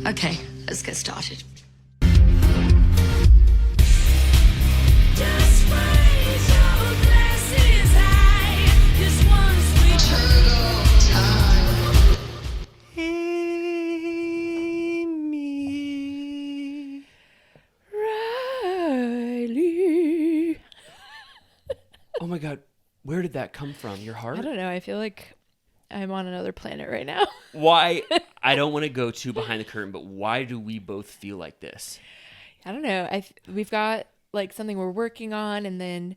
Okay, let's get started. Just raise your glasses high. This one's sweet. Amy. Riley. Oh my God, where did that come from? Your heart? I don't know. I feel like I'm on another planet right now. Why? I don't want to go too behind the curtain, but why do we both feel like this? I don't know. We've got like something we're working on, and then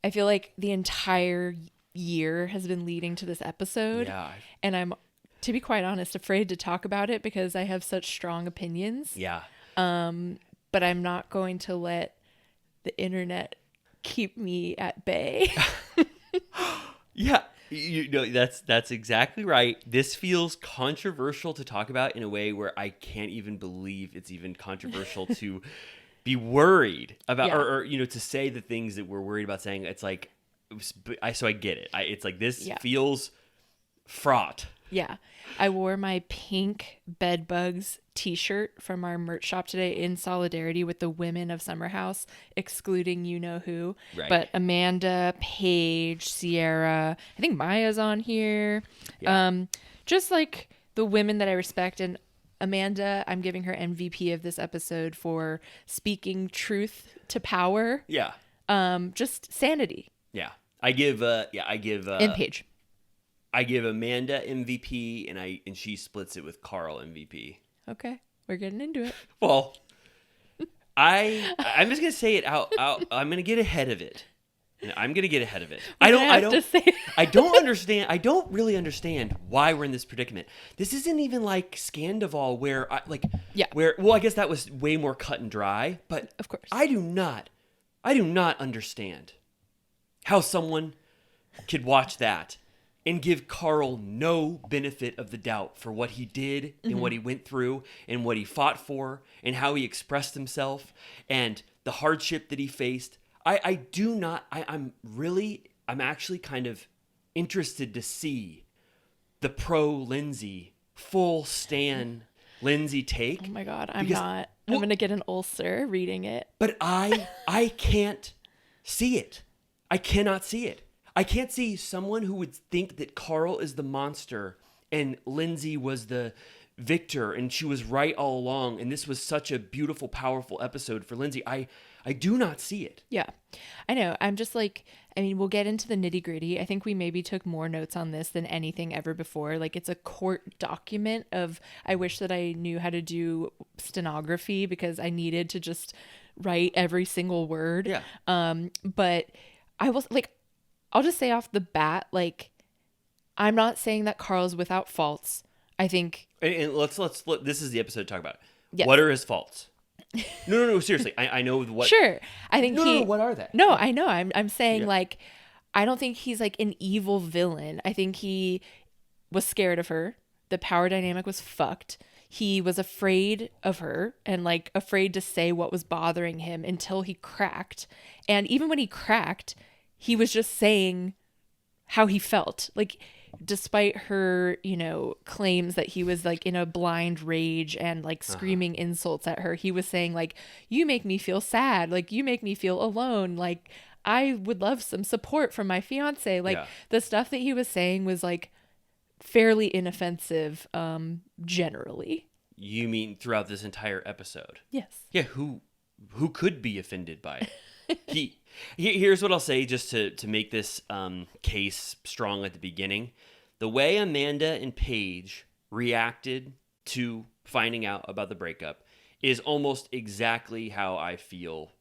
I feel like the entire year has been leading to this episode. Yeah. And I'm, to be quite honest, afraid to talk about it because I have such strong opinions. Yeah. But I'm not going to let the internet keep me at bay. Yeah. You know, that's exactly right. This feels controversial to talk about in a way where I can't even believe it's even controversial to be worried about, Yeah. or you know, to say the things that we're worried about saying. It's like, so I get it. It's like this feels fraught. Yeah. I wore my pink bed bugs t-shirt from our merch shop today in solidarity with the women of Summer House, excluding you know who. Right. But Amanda, Paige, Sierra, I think Maya's on here. Yeah. Just like the women that I respect. And Amanda, I'm giving her MVP of this episode for speaking truth to power. Yeah. Just sanity. Yeah. I give And Paige. I give Amanda MVP and she splits it with Carl MVP. Okay. We're getting into it. Well, I'm just gonna say it out. I'm gonna get ahead of it. I'm gonna get ahead of it. I don't understand. I don't really understand why we're in this predicament. This isn't even like Scandival where well, I guess that was way more cut and dry, but Of course. I do not understand how someone could watch that and give Carl no benefit of the doubt for what he did and what he went through and what he fought for and how he expressed himself and the hardship that he faced. I'm actually kind of interested to see the pro Lindsay, full stan Lindsay take. Oh my God, I'm Because- not. well- I'm going to get an ulcer reading it. But I can't see it. I cannot see it. I can't see someone who would think that Carl is the monster and Lindsay was the victor and she was right all along and this was such a beautiful, powerful episode for Lindsay. I do not see it. Yeah, I know. I'm just like, I mean, we'll get into the nitty gritty. I think we maybe took more notes on this than anything ever before. Like it's a court document of, I wish that I knew how to do stenography because I needed to just write every single word. Yeah. But I was like, I'll just say off the bat, like, I'm not saying that Carl's without faults. I think. And let's this is the episode to talk about. Yes. What are his faults? No, seriously. I know what. Sure. I think No, what are they? No, I know. I'm saying Yeah. like, I don't think he's like an evil villain. I think he was scared of her. The power dynamic was fucked. He was afraid of her and like afraid to say what was bothering him until he cracked. And even when he cracked, he was just saying how he felt. Like, despite her, you know, claims that he was like in a blind rage and like screaming insults at her, he was saying like, you make me feel sad. Like, you make me feel alone. Like, I would love some support from my fiance. Like, the stuff that he was saying was like fairly inoffensive, generally. You mean throughout this entire episode? Yes. Yeah, who could be offended by it? Here's what I'll say just to make this case strong at the beginning. The way Amanda and Paige reacted to finding out about the breakup is almost exactly how I feel.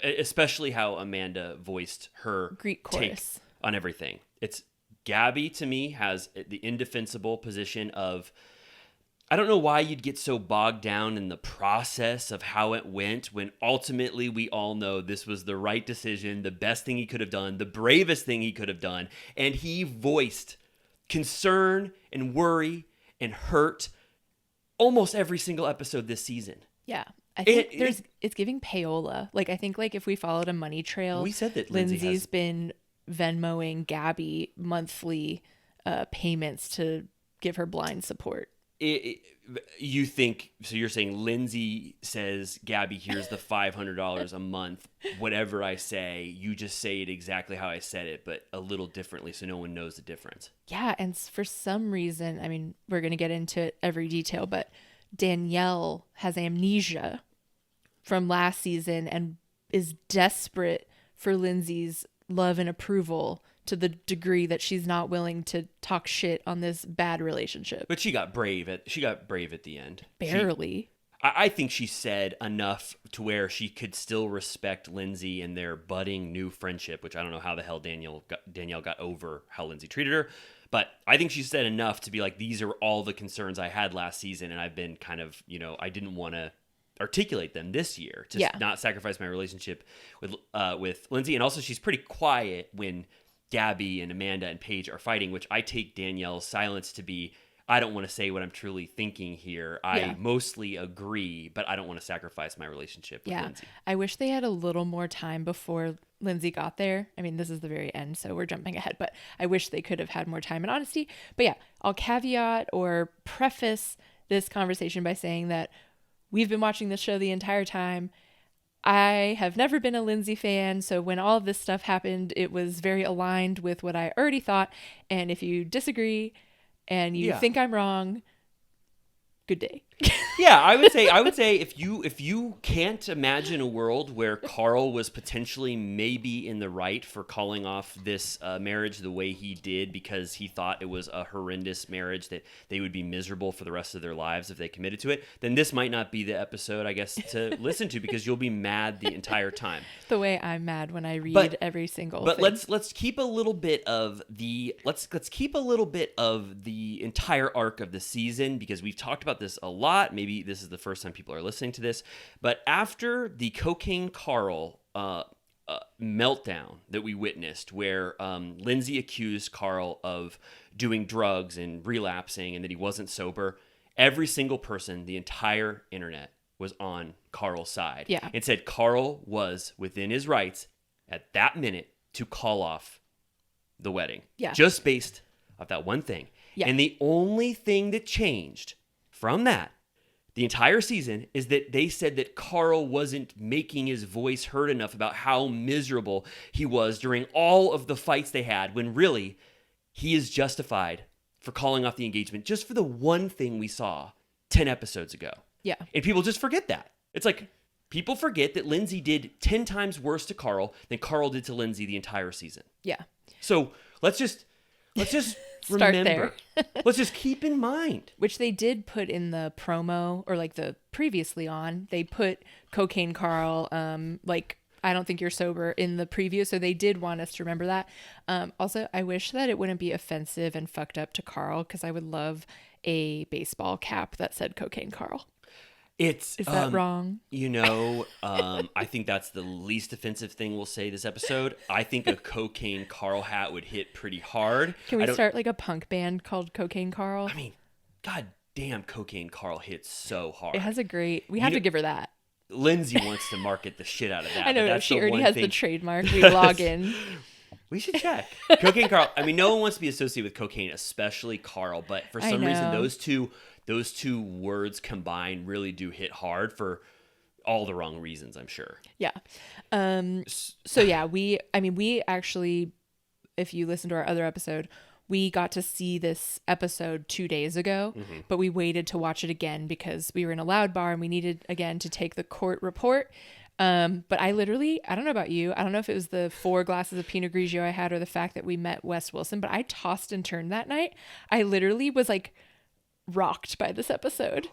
Especially how Amanda voiced her Greek take chorus on everything. It's Gabby, to me, has the indefensible position of, I don't know why you'd get so bogged down in the process of how it went when ultimately we all know this was the right decision, the best thing he could have done, the bravest thing he could have done. And he voiced concern and worry and hurt almost every single episode this season. Yeah. I think it's giving payola. Like, I think like if we followed a money trail, We said that Lindsay's been Venmoing Gabby monthly payments to give her blind support. You think so? You're saying Lindsay says, "Gabby, here's the $500 a month. Whatever I say, you just say it exactly how I said it, but a little differently, so no one knows the difference." Yeah, and for some reason, I mean, we're going to get into it every detail, but Danielle has amnesia from last season and is desperate for Lindsay's love and approval to the degree that she's not willing to talk shit on this bad relationship. But she got brave at the end. Barely. I think she said enough to where she could still respect Lindsay and their budding new friendship, which I don't know how the hell Danielle got over how Lindsay treated her. But I think she said enough to be like, these are all the concerns I had last season, and I've been kind of, I didn't want to articulate them this year to not sacrifice my relationship with Lindsay. And also, she's pretty quiet when Gabby and Amanda and Paige are fighting, which I take Danielle's silence to be, I don't want to say what I'm truly thinking here. I mostly agree, but I don't want to sacrifice my relationship with Lindsay. I wish they had a little more time before Lindsay got there. I mean, this is the very end, so we're jumping ahead, but I wish they could have had more time and honesty. But yeah, I'll caveat or preface this conversation by saying that we've been watching this show the entire time. I have never been a Lindsay fan, so when all of this stuff happened, it was very aligned with what I already thought. And if you disagree and you think I'm wrong, good day. Yeah, I would say if you can't imagine a world where Carl was potentially maybe in the right for calling off this marriage the way he did because he thought it was a horrendous marriage that they would be miserable for the rest of their lives if they committed to it, then this might not be the episode, I guess, to listen to, because you'll be mad the entire time. The way I'm mad when I read every single thing. But let's keep a little bit of the entire arc of the season, because we've talked about this a lot. Maybe this is the first time people are listening to this, but after the Cocaine Carl meltdown that we witnessed, where Lindsay accused Carl of doing drugs and relapsing and that he wasn't sober, every single person, the entire internet, was on Carl's side and said Carl was within his rights at that minute to call off the wedding, just based off that one thing. And the only thing that changed from that the entire season is that they said that Carl wasn't making his voice heard enough about how miserable he was during all of the fights they had, when really he is justified for calling off the engagement just for the one thing we saw 10 episodes ago. Yeah. And people just forget that. It's like people forget that Lindsay did 10 times worse to Carl than Carl did to Lindsay the entire season. Yeah. So let's just remember. Let's just keep in mind. Which they did put in the promo, or like the previously on, they put Cocaine Carl, like, I don't think you're sober in the preview. So they did want us to remember that. Also, I wish that it wouldn't be offensive and fucked up to Carl, because I would love a baseball cap that said Cocaine Carl. Is that wrong? I think that's the least offensive thing we'll say this episode. I think a Cocaine Carl hat would hit pretty hard. Can we start like a punk band called Cocaine Carl? I mean, god damn, Cocaine Carl hits so hard. It has a great... We have to give her that. Lindsay wants to market the shit out of that. I know, she already has the trademark. We log in. We should check. Cocaine Carl. I mean, no one wants to be associated with cocaine, especially Carl. But for some reason, those two words combined really do hit hard for all the wrong reasons, I'm sure. Yeah. So yeah, we actually, if you listen to our other episode, we got to see this episode 2 days ago, but we waited to watch it again because we were in a loud bar and we needed again to take the court report. But I don't know about you. I don't know if it was the 4 glasses of Pinot Grigio I had or the fact that we met Wes Wilson, but I tossed and turned that night. I literally was like rocked by this episode.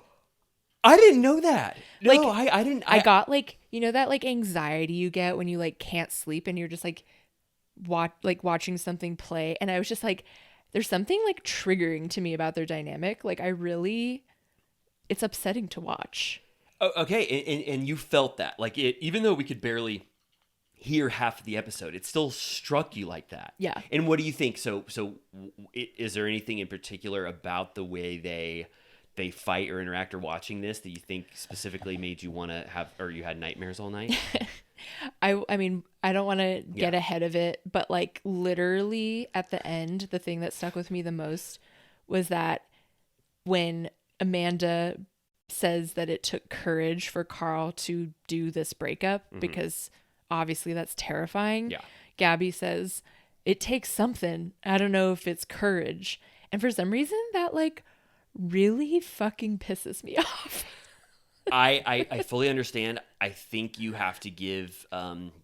I didn't know that. No, like, I didn't. I got like, that like anxiety you get when you like can't sleep and you're just like watching something play. And I was just like, there's something like triggering to me about their dynamic. Like it's upsetting to watch. Okay, and you felt that, like, even though we could barely hear half of the episode, it still struck you like that. Yeah. And what do you think? So is there anything in particular about the way they fight or interact or watching this that you think specifically made you want to have, or you had nightmares all night? I mean, I don't want to get ahead of it, but like literally at the end, the thing that stuck with me the most was that when Amanda says that it took courage for Carl to do this breakup because obviously that's terrifying. Yeah. Gabby says it takes something. I don't know if it's courage. And for some reason that like really fucking pisses me off. I fully understand. I think you have to give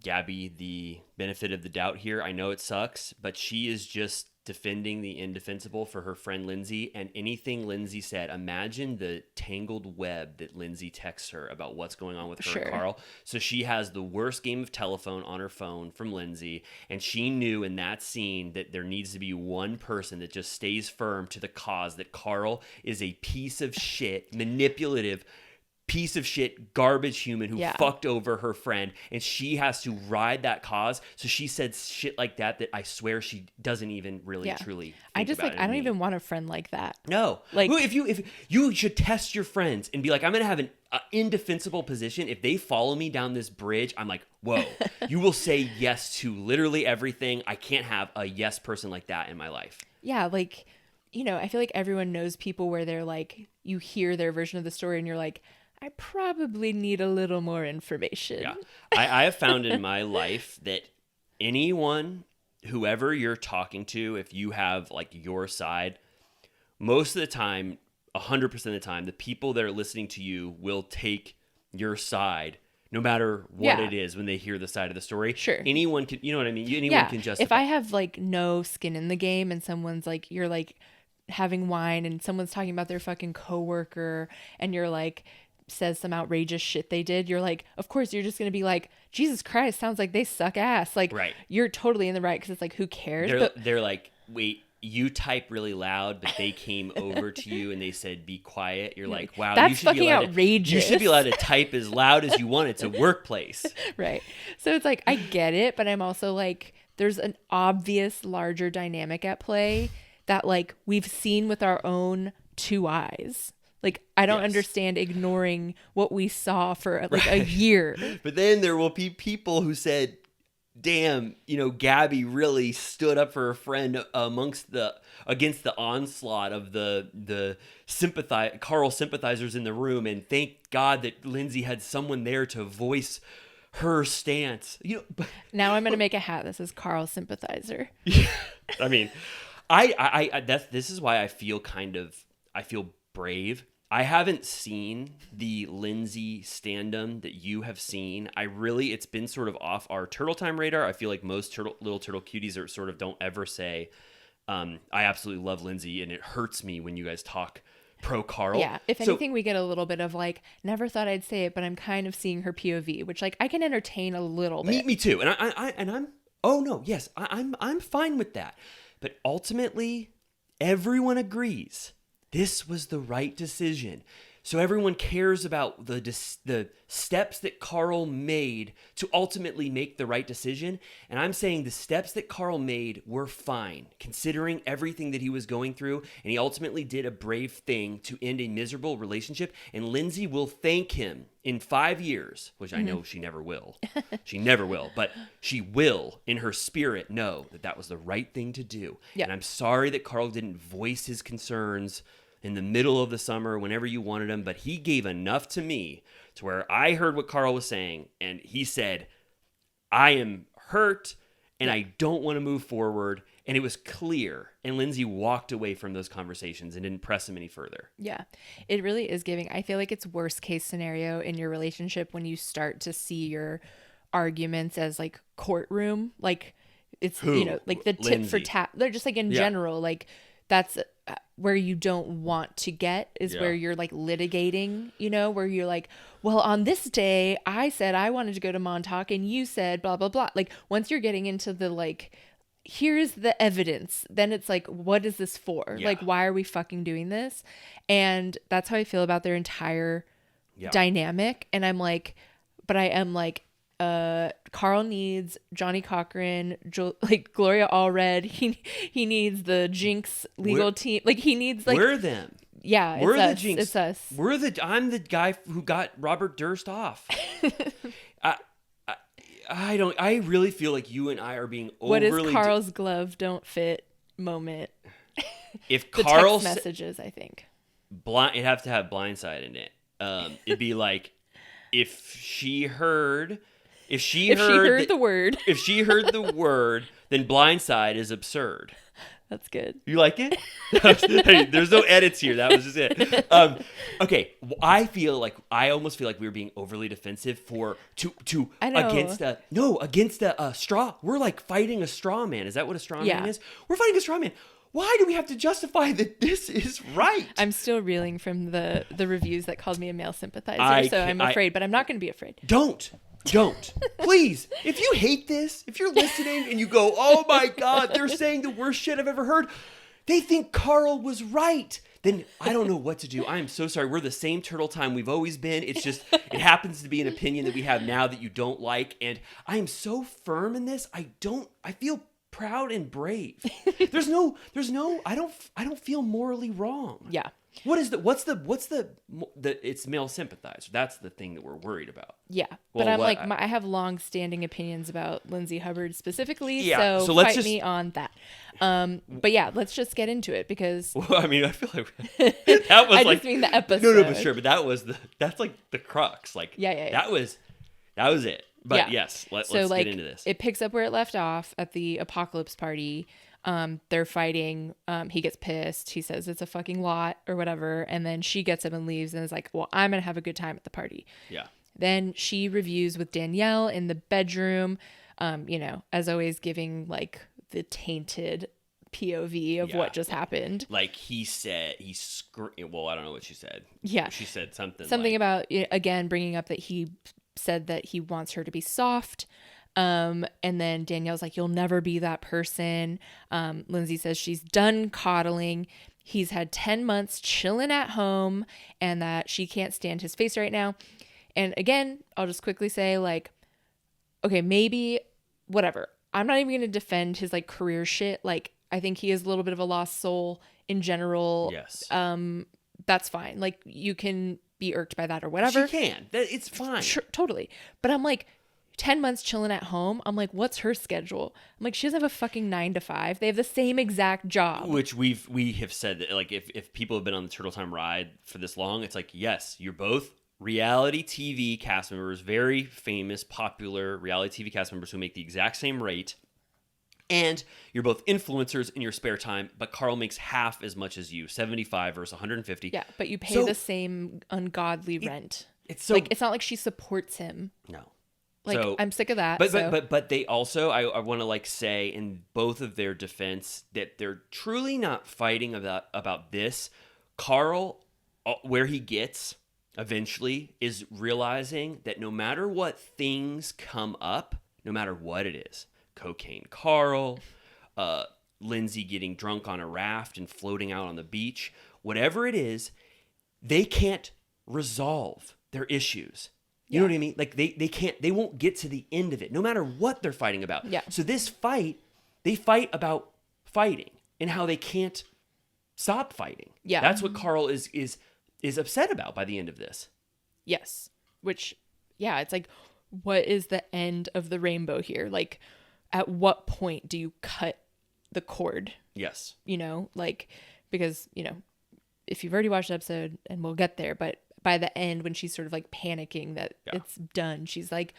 Gabby the benefit of the doubt here. I know it sucks, but she is just defending the indefensible for her friend Lindsay, and anything Lindsay said, imagine the tangled web that Lindsay texts her about what's going on with her and Carl. So she has the worst game of telephone on her phone from Lindsay, and she knew in that scene that there needs to be one person that just stays firm to the cause, that Carl is a piece of shit, manipulative piece of shit, garbage human who fucked over her friend, and she has to ride that cause. So she said shit like that I swear she doesn't even really truly think about. I don't even want a friend like that. No, like if you should test your friends and be like, I'm gonna have an indefensible position. If they follow me down this bridge, I'm like, whoa. You will say yes to literally everything. I can't have a yes person like that in my life. Yeah, like, you know, I feel like everyone knows people where they're like, you hear their version of the story and you're like, I probably need a little more information. Yeah. I have found in my life that anyone, whoever you're talking to, if you have like your side, most of the time, 100% of the time, the people that are listening to you will take your side no matter what it is when they hear the side of the story. Sure. Anyone can, you know what I mean? Anyone can justify. If I have like no skin in the game and someone's like, you're like having wine and someone's talking about their fucking coworker and you're like, says some outrageous shit they did, you're like, of course you're just gonna be like, Jesus Christ, sounds like they suck ass. Like, you're totally in the right, because it's like, who cares? They're like, wait, you type really loud, but they came over to you and they said be quiet. You're like, wow, that's you should fucking be allowed outrageous. You should be allowed to type as loud as you want. It's a workplace. Right. So it's like, I get it, but I'm also like, there's an obvious larger dynamic at play that like we've seen with our own two eyes. Like, I don't understand ignoring what we saw for like a year. But then there will be people who said, damn, you know, Gabby really stood up for her friend against the onslaught of the Carl sympathizers in the room, and thank God that Lindsay had someone there to voice her stance. You know, now I'm gonna make a hat that says Carl sympathizer. I mean, this is why I feel brave. I haven't seen the Lindsay stand-up that you have seen. It's been sort of off our Turtle Time radar. I feel like most little turtle cuties are sort of don't ever say, I absolutely love Lindsay, and it hurts me when you guys talk pro Carl. Yeah. If anything, we get a little bit of like, never thought I'd say it, but I'm kind of seeing her POV, which like I can entertain a little bit. Me too. And I'm fine with that. But ultimately, everyone agrees this was the right decision. So everyone cares about the steps that Carl made to ultimately make the right decision. And I'm saying the steps that Carl made were fine, considering everything that he was going through. And he ultimately did a brave thing to end a miserable relationship. And Lindsay will thank him in 5 years, which I know she never will. She never will. But she will, in her spirit, know that that was the right thing to do. Yeah. And I'm sorry that Carl didn't voice his concerns in the middle of the summer, whenever you wanted him, but he gave enough to me to where I heard what Carl was saying, and he said, I am hurt, and I don't want to move forward, and it was clear, and Lindsay walked away from those conversations and didn't press him any further. Yeah, it really is giving. I feel like it's worst case scenario in your relationship when you start to see your arguments as like courtroom, like it's, you know, like the tit for tat. They're just like in general, like that's where you don't want to get is where you're like litigating, you know, where you're like, well, on this day I said I wanted to go to Montauk and you said blah, blah, blah. Like once you're getting into the like, here's the evidence, then it's like, what is this for? Like, why are we fucking doing this? And that's how I feel about their entire dynamic. And I'm like, but I am like, Carl needs Johnny Cochran, like Gloria Allred. He needs the Jinx legal team. Like he needs like we're them. Yeah, we're the us. Jinx. It's us. I'm the guy who got Robert Durst off. I really feel like you and I are being overly. What is Carl's glove don't fit moment? If the Carl text messages, I think. It'd have to have blindside in it. It'd be like if she heard the word. if she heard the word, then blindside is absurd. That's good. You like it? Hey, there's no edits here. That was just it. Okay, I almost feel like we were being overly defensive I know. against a straw. We're like fighting a straw man. Is that what a straw man is? We're fighting a straw man. Why do we have to justify that this is right? I'm still reeling from the reviews that called me a male sympathizer, I'm afraid, but I'm not going to be afraid. Don't. Please. If you hate this, if you're listening and you go, oh my God, they're saying the worst shit I've ever heard. They think Carl was right. Then I don't know what to do. I am so sorry. We're the same turtle time we've always been. It's just, it happens to be an opinion that we have now that you don't like. And I am so firm in this. I feel proud and brave. I don't feel morally wrong. Yeah. It's male sympathizer. That's the thing that we're worried about. Yeah. Well, but I have long-standing opinions about Lindsay Hubbard specifically, Yeah, so let's fight me on that. But yeah, let's just get into it because Well, I mean, I feel like that was I like just mean the episode. No, but sure, but that's like the crux. Like Yeah. that was it. But Yeah. yes, let's So get into this. it picks up where it left off at the apocalypse party. They're fighting. He gets pissed. He says it's a fucking lot or whatever. And then she gets up and leaves and is like, well, I'm going to have a good time at the party. Yeah. Then she reviews with Danielle in the bedroom, as always, giving like the tainted POV of what just happened. Like he said, well, I don't know what she said. Yeah. She said something like, about, again, bringing up that he said that he wants her to be soft. And then Danielle's like, you'll never be that person. Lindsay says she's done coddling. He's had 10 months chilling at home and that she can't stand his face right now. And again, I'll just quickly say like, okay, maybe whatever. I'm not even going to defend his like career shit. Like, I think he is a little bit of a lost soul in general. Yes. That's fine. Like you can be irked by that or whatever. She can. It's fine. Sure, totally. But I'm like, 10 months chilling at home. I'm like, what's her schedule? I'm like, she doesn't have a fucking 9 to 5. They have the same exact job. Which we have said that like if people have been on the Turtle Time ride for this long, it's like, yes, you're both reality TV cast members, very famous, popular reality TV cast members who make the exact same rate. And you're both influencers in your spare time, but Carl makes half as much as you, 75 versus 150. Yeah, but you pay the same ungodly rent. It's so like it's not like she supports him. No. Like So, I'm sick of that. But they also I want to like say in both of their defense that they're truly not fighting about this. Carl, where he gets eventually, is realizing that no matter what things come up, no matter what it is, cocaine Carl, Lindsay getting drunk on a raft and floating out on the beach, whatever it is, they can't resolve their issues. You know what I mean? Like they won't get to the end of it, no matter what they're fighting about. Yeah. So this fight, they fight about fighting and how they can't stop fighting. Yeah. That's what Carl is upset about by the end of this. Yes. Which, yeah, it's like, what is the end of the rainbow here? Like, at what point do you cut the cord? Yes. Like, because, if you've already watched the episode, and we'll get there, but by the end, when she's sort of like panicking that it's done, she's like,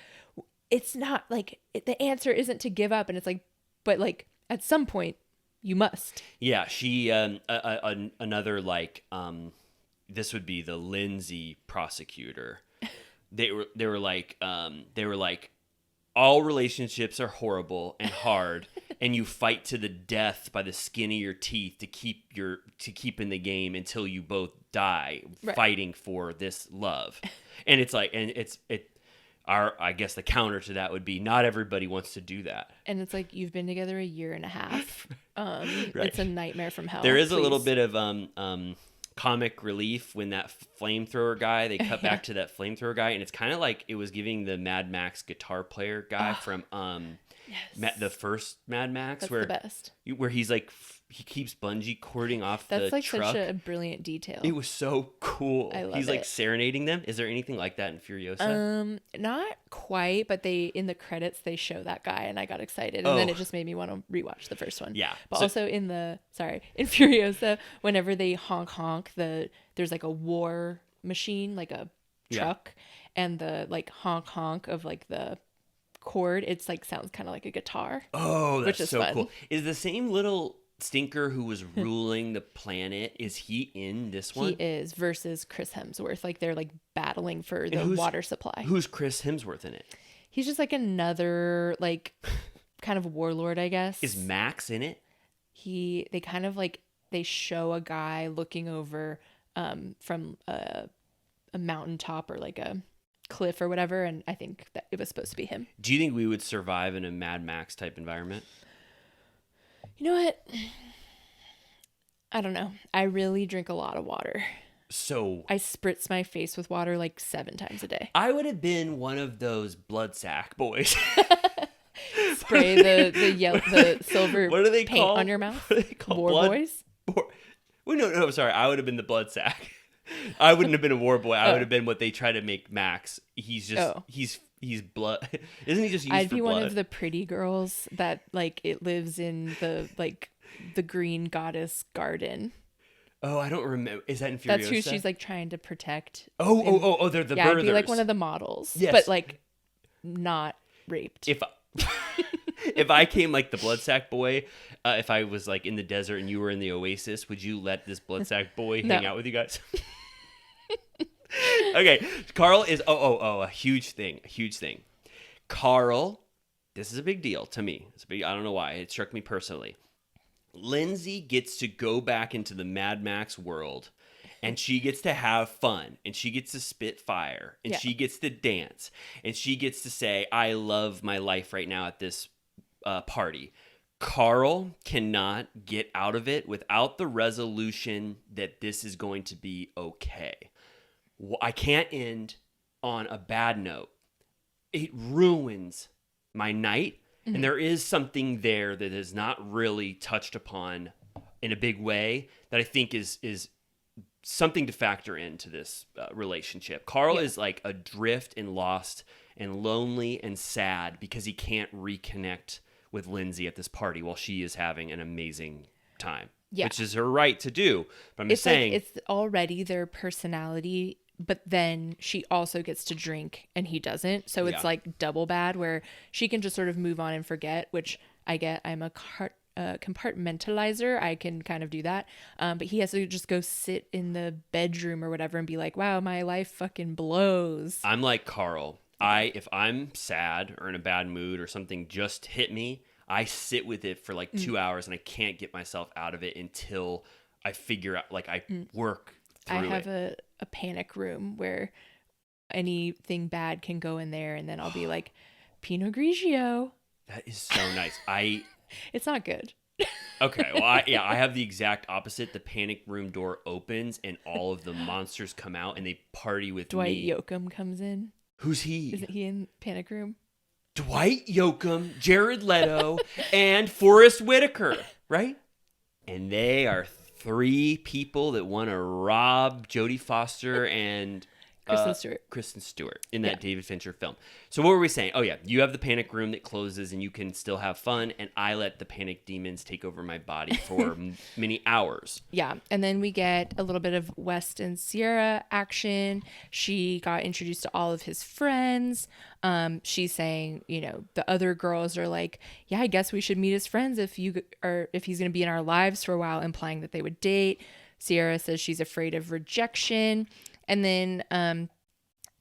it's not like the answer isn't to give up. And it's like, but like at some point you must. Yeah. She, another like, this would be the Lindsay prosecutor. They were like, all relationships are horrible and hard, and you fight to the death by the skin of your teeth to keep in the game until you both die fighting for this love. And it's like, I guess the counter to that would be not everybody wants to do that. And it's like, you've been together a year and a half. It's a nightmare from hell. There is a little bit of comic relief when that flamethrower guy, they cut back to that flamethrower guy, and it's kind of like it was giving the Mad Max guitar player guy from the first Mad Max. That's where the best. where he's like he keeps bungee cording off That's the like truck. such a brilliant detail. It was so cool. I love He's like it. serenading them. Is there anything like that in Furiosa? Not quite, but they in the credits they show that guy, and I got excited, and then Oh. it just made me want to rewatch the first one. Yeah. but So- also in Furiosa, whenever they honk, there's like a war machine, like a Yeah. truck, and the like honk of like the chord, it's like sounds kind of like a guitar. Oh, which that's is so fun. cool. Is the same little stinker who was ruling the planet, is he in this one? He is versus Chris Hemsworth, like they're like battling for the who's- water supply. Who's Chris Hemsworth in it? He's just like another like kind of warlord, I guess. Is Max in it? They kind of like they show a guy looking over from a mountaintop or like a cliff or whatever, and I think that it was supposed to be him. Do you think we would survive in a Mad Max type environment? You know what? I don't know. I really drink a lot of water. So I spritz my face with water like 7 times a day. I would have been one of those blood sack boys. Spray the silver What are they paint called? on your mouth. What are they called? War Blood- boys. Well, no, sorry. I would have been the blood sack. I wouldn't have been a war boy. I Oh. would have been what they try to make Max. He's just Oh. he's blood. Isn't he just used I'd for be blood? one of the pretty girls that like it lives in the green goddess garden. Oh, I don't remember. Is that in Furiosa? That's who she's like trying to protect. Oh, they're the Yeah, birthers. I'd be like one of the models, Yes. but like not raped. If if I came like the blood sack boy, if I was like in the desert and you were in the oasis, would you let this blood sack boy hang No. out with you guys? Okay, Carl is a huge thing. Carl, this is a big deal to me. It's a big. I don't know why it struck me personally. Lindsay gets to go back into the Mad Max world, and she gets to have fun, and she gets to spit fire, and Yeah. she gets to dance, and she gets to say, "I love my life right now at this party." Carl cannot get out of it without the resolution that this is going to be okay. I can't end on a bad note. It ruins my night. And there is something there that is not really touched upon in a big way that I think is something to factor into this relationship. Carl is like adrift and lost and lonely and sad because he can't reconnect with Lindsay at this party while she is having an amazing time. Yeah. Which is her right to do. But I'm It's just saying, like it's already their personality, but then she also gets to drink and he doesn't. So it's Yeah. like double bad where she can just sort of move on and forget, which I get. I'm a compartmentalizer. I can kind of do that. But he has to just go sit in the bedroom or whatever and be like, wow, my life fucking blows. I'm like Carl. If I'm sad or in a bad mood or something just hit me, I sit with it for like 2 hours and I can't get myself out of it until I figure out, like I work through I have it. a panic room where anything bad can go in there, and then I'll be like, Pinot Grigio. That is so nice. It's not good. Okay, well, I have the exact opposite. The panic room door opens and all of the monsters come out and they party with Dwight me. Yoakam comes in. Who's he? Isn't he in Panic Room? Dwight Yoakam, Jared Leto, and Forrest Whitaker, right? And they are 3 people that want to rob Jodie Foster and Kristen Stewart in that David Fincher film. So what were we saying? Oh yeah, you have the panic room that closes and you can still have fun, and I let the panic demons take over my body for many hours. Yeah, and then we get a little bit of West and Sierra action. She got introduced to all of his friends. She's saying, the other girls are like, yeah, I guess we should meet as friends if he's going to be in our lives for a while, implying that they would date. Sierra says she's afraid of rejection. And then,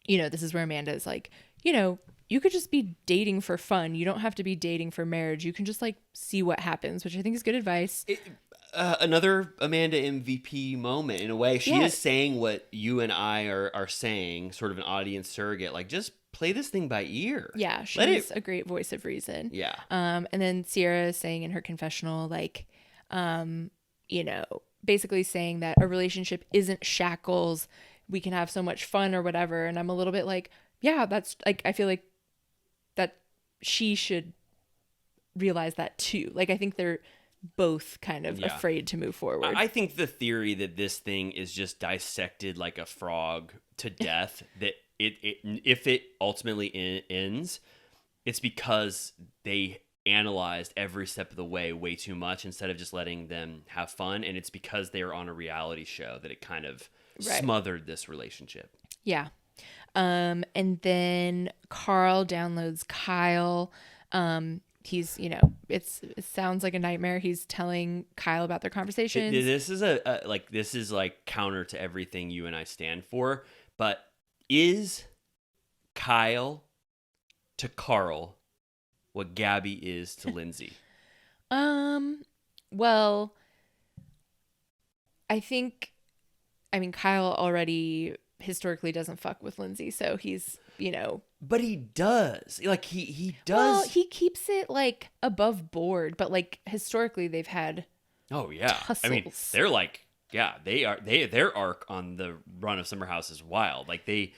this is where Amanda is like, you could just be dating for fun. You don't have to be dating for marriage. You can just like see what happens, which I think is good advice. Another Amanda MVP moment in a way. She Yeah. is saying what you and I are saying, sort of an audience surrogate. Like, just play this thing by ear. Yeah, Let she's it- a great voice of reason. Yeah. And then Sierra is saying in her confessional, like, basically saying that a relationship isn't shackles. We can have so much fun or whatever. And I'm a little bit like, yeah, that's like, I feel like that she should realize that too. Like, I think both kind of Yeah. afraid to move forward. I think the theory that this thing is just dissected like a frog to death, that if it ultimately ends, it's because they analyzed every step of the way too much instead of just letting them have fun. And it's because they are on a reality show that it kind of smothered this relationship. Yeah. And then Carl downloads Kyle. He's, it sounds like a nightmare. He's telling Kyle about their conversations. This is this is like counter to everything you and I stand for. But is Kyle to Carl what Gabby is to Lindsay? Well, Kyle already historically doesn't fuck with Lindsay, so he's, But he does. Like he does. Well, he keeps it like above board, but like historically they've had Oh yeah. tussles. I mean, they're like, yeah, their arc on the run of Summer House is wild. Like they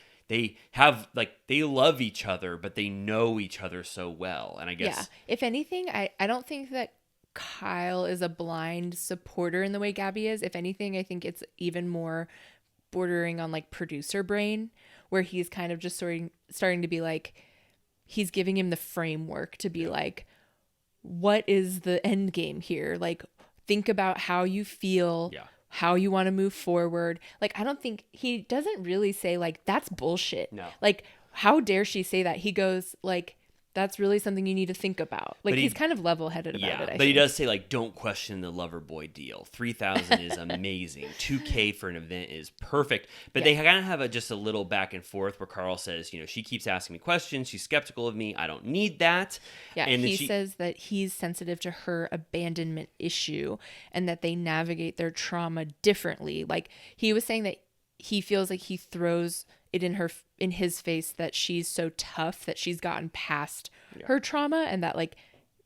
have, like, they love each other, but they know each other so well. And I guess, yeah. If anything, I don't think that Kyle is a blind supporter in the way Gabby is. If anything, I think it's even more bordering on like producer brain, where he's kind of just starting to be like, he's giving him the framework to be like, what is the end game here? Like, think about how you feel, how you want to move forward. Like, I don't think he doesn't really say like, that's bullshit. No. Like, how dare she say that? He goes like, that's really something you need to think about. Like, he's kind of level-headed about it. But he does say, like, don't question the lover boy deal. 3,000 is amazing. 2K for an event is perfect. But they kind of have just a little back and forth where Carl says, she keeps asking me questions. She's skeptical of me. I don't need that. Yeah, and he says that he's sensitive to her abandonment issue and that they navigate their trauma differently. Like, he was saying that he feels like he throws it in his face that she's so tough that she's gotten past her trauma, and that like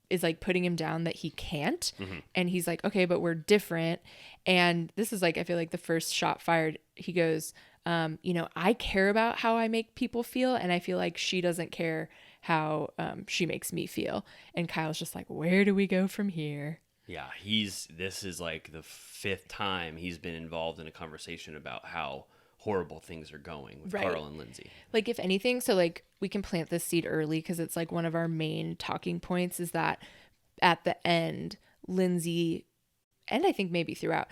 is like putting him down that he can't. And he's like, okay, but we're different. And this is like, I feel like the first shot fired. He goes, I care about how I make people feel, and I feel like she doesn't care how she makes me feel. And Kyle's just like, where do we go from here? Yeah, this is like the 5th time he's been involved in a conversation about how horrible things are going with Carl and Lindsay. Like, if anything, so like we can plant this seed early because it's like one of our main talking points is that at the end, Lindsay, and I think maybe throughout,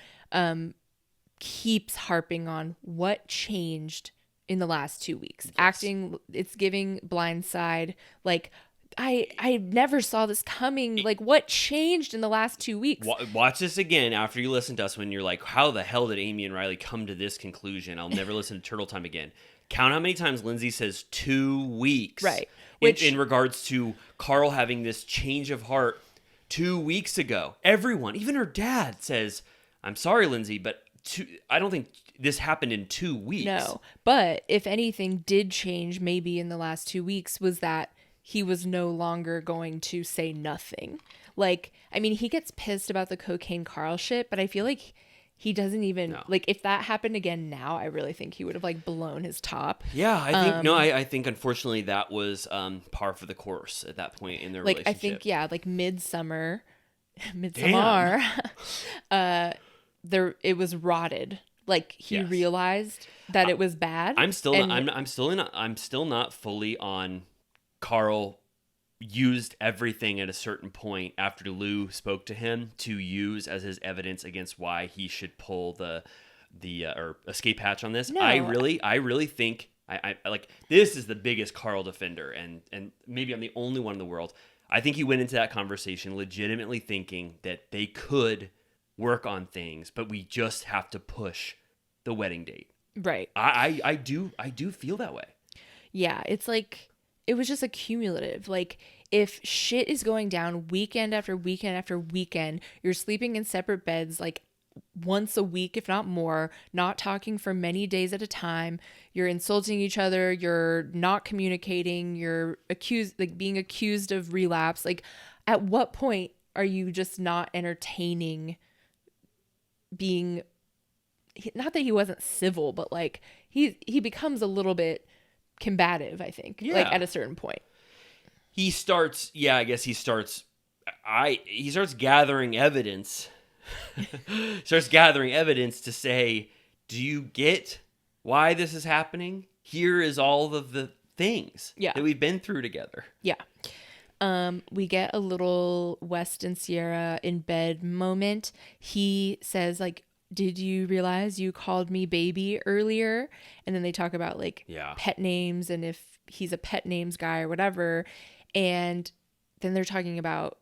keeps harping on what changed in the last 2 weeks. Acting, it's giving Blindside, like, I never saw this coming. Like, what changed in the last 2 weeks? Watch this again after you listen to us when you're like, how the hell did Amy and Riley come to this conclusion? I'll never listen to Turtle Time again. Count how many times Lindsay says 2 weeks. Right. Which, in regards to Carl having this change of heart 2 weeks ago. Everyone, even her dad, says, I'm sorry, Lindsay, but I don't think this happened in 2 weeks. No. But if anything did change maybe in the last 2 weeks was that he was no longer going to say nothing. Like, I mean, he gets pissed about the cocaine Carl shit, but I feel like he doesn't even like, if that happened again now, I really think he would have like blown his top. Yeah, I think I think unfortunately that was par for the course at that point in their relationship. I think like midsummer, it was rotted. Like, he realized that it was bad. I'm still not fully on. Carl used everything at a certain point after Lou spoke to him to use as his evidence against why he should pull the or escape hatch on this. No. I really think I like, this is the biggest Carl defender, and maybe I'm the only one in the world. I think he went into that conversation legitimately thinking that they could work on things, but we just have to push the wedding date. Right. I do feel that way. Yeah, it's like, it was just accumulative. Like, if shit is going down weekend after weekend after weekend, you're sleeping in separate beds like once a week, if not more, not talking for many days at a time, you're insulting each other, you're not communicating, you're being accused of relapse. Like, at what point are you just not entertaining being, not that he wasn't civil, but like he becomes a little bit combative, I think, like at a certain point. He starts he starts gathering evidence. Starts gathering evidence to say, do you get why this is happening? Here is all of the things that we've been through together. Yeah. We get a little West and Sierra in bed moment. He says, like, did you realize you called me baby earlier? And then they talk about like pet names and if he's a pet names guy or whatever. And then they're talking about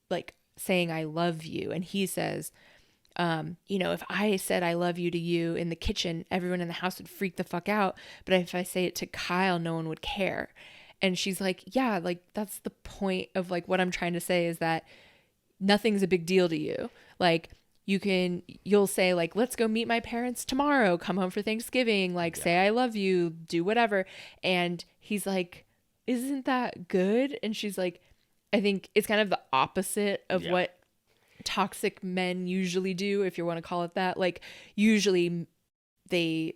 like saying I love you. And he says, if I said I love you to you in the kitchen, everyone in the house would freak the fuck out. But if I say it to Kyle, no one would care. And she's like, yeah, like that's the point of like what I'm trying to say is that nothing's a big deal to you. Like you'll say like, let's go meet my parents tomorrow, come home for Thanksgiving, like say I love you, do whatever. And he's like, isn't that good? And she's like, I think it's kind of the opposite of what toxic men usually do, if you want to call it that. Like usually they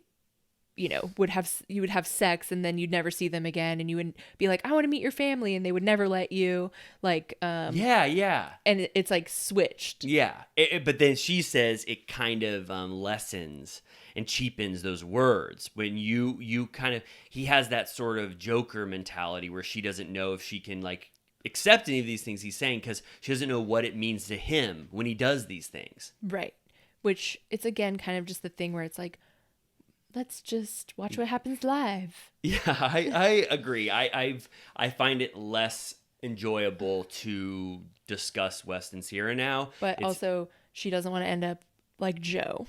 you would have sex and then you'd never see them again and you would be like, I want to meet your family, and they would never let you, like and it's like switched. But then she says it kind of lessens and cheapens those words when you kind of, he has that sort of Joker mentality where she doesn't know if she can like accept any of these things he's saying because she doesn't know what it means to him when he does these things. Right. Which it's again kind of just the thing where it's like, let's just watch what happens live. Yeah, I agree. I find it less enjoyable to discuss West and Sierra now. But also, she doesn't want to end up like Joe,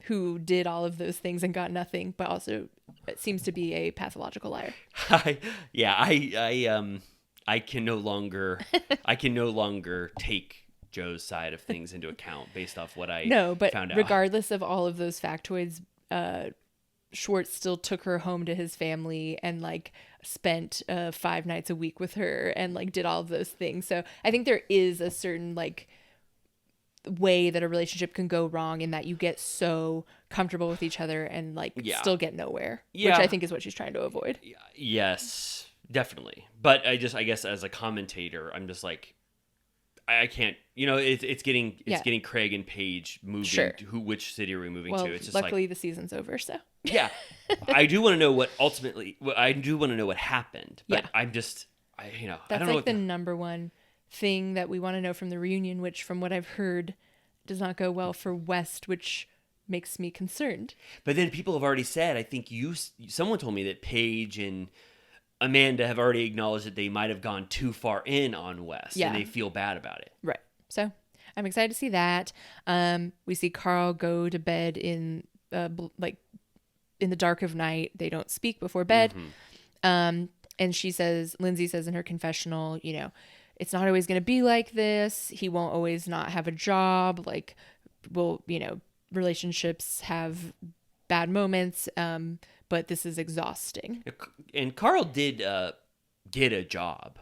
who did all of those things and got nothing, but also it seems to be a pathological liar. I can no longer take Joe's side of things into account based off what I found out. Regardless of all of those factoids, Schwartz still took her home to his family and like spent 5 nights a week with her and like did all of those things. So I think there is a certain like way that a relationship can go wrong in that you get so comfortable with each other and like still get nowhere, which I think is what she's trying to avoid. Yes, definitely. But I guess as a commentator, I'm just like, I can't, it's getting Craig and Paige moving. Sure. Which city are we moving to? It's just luckily the season's over, so. Yeah. I do want to know what happened, but I'm just, I don't know. That's like the number one thing that we want to know from the reunion, which from what I've heard does not go well for West, which makes me concerned. But then people have already said, I think someone told me that Paige and Amanda have already acknowledged that they might have gone too far in on West and they feel bad about it. Right. So I'm excited to see that. We see Carl go to bed in in the dark of night. They don't speak before bed. Mm-hmm. And Lindsay says in her confessional, it's not always going to be like this. He won't always not have a job. Like, relationships have bad moments. But this is exhausting. And Carl did get a job.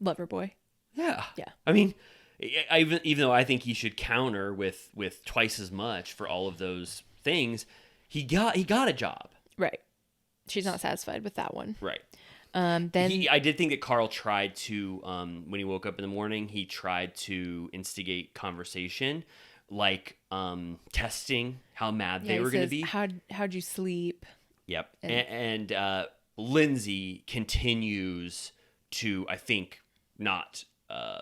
Lover boy. Yeah. Yeah. I mean, even though I think he should counter with twice as much for all of those things, he got a job. Right. She's not satisfied with that one. Right. Then I did think that Carl tried to, when he woke up in the morning, he tried to instigate conversation. Like testing how mad they were going to be. How'd you sleep? Yep. And Lindsay continues to, I think, not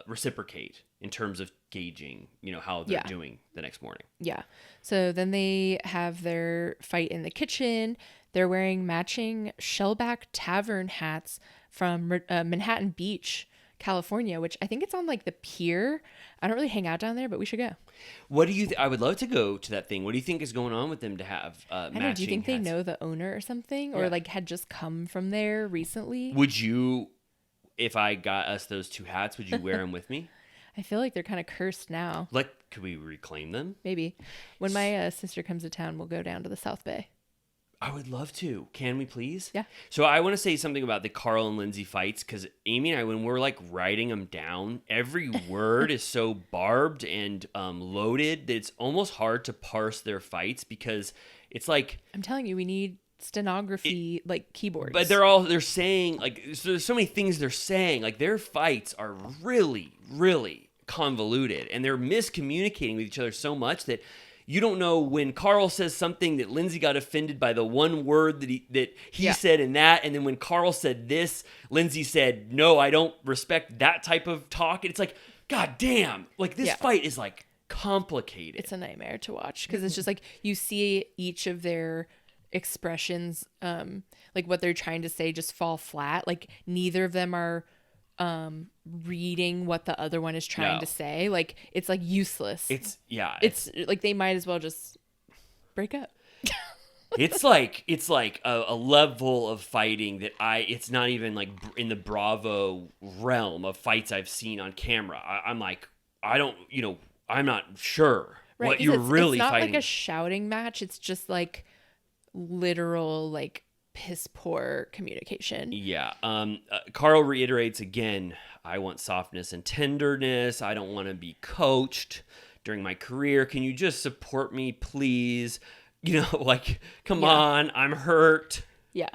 reciprocate in terms of gauging, how they're doing the next morning. Yeah. So then they have their fight in the kitchen. They're wearing matching Shellback Tavern hats from Manhattan Beach, California, which I think it's on like the pier. I don't really hang out down there, but we should go. What do you I would love to go to that thing. What do you think is going on with them to have matching hats? Do you think they know the owner or something, or like had just come from there recently? Would you, if I got us those 2 hats, would you wear them with me? I feel like they're kind of cursed now. Like, could we reclaim them? Maybe. When my sister comes to town, we'll go down to the South Bay. I would love to. Can we please? Yeah. So I want to say something about the Carl and Lindsay fights, because Amy and I, when we're like writing them down, every word is so barbed and loaded that it's almost hard to parse their fights, because it's like, I'm telling you, we need stenography like keyboards. But they're saying, like, so there's so many things they're saying. Like, their fights are really, really convoluted, and they're miscommunicating with each other so much that you don't know when Carl says something that Lindsay got offended by the one word that he said in that, and then when Carl said this, Lindsay said, no, I don't respect that type of talk. And it's like, God damn, like, this fight is like complicated. It's a nightmare to watch because it's just like you see each of their expressions, like what they're trying to say, just fall flat. Like neither of them are reading what the other one is trying to say. Like it's like useless. It's like they might as well just break up. it's like a level of fighting that it's not even like in the Bravo realm of fights I've seen on camera. I'm like, I'm not sure what you're really it's not fighting. like a shouting match. It's just like literal like piss poor communication. Yeah. Carl reiterates again, I want softness and tenderness. I don't want to be coached during my career. Can you just support me, please? Like, come on, I'm hurt. Yeah.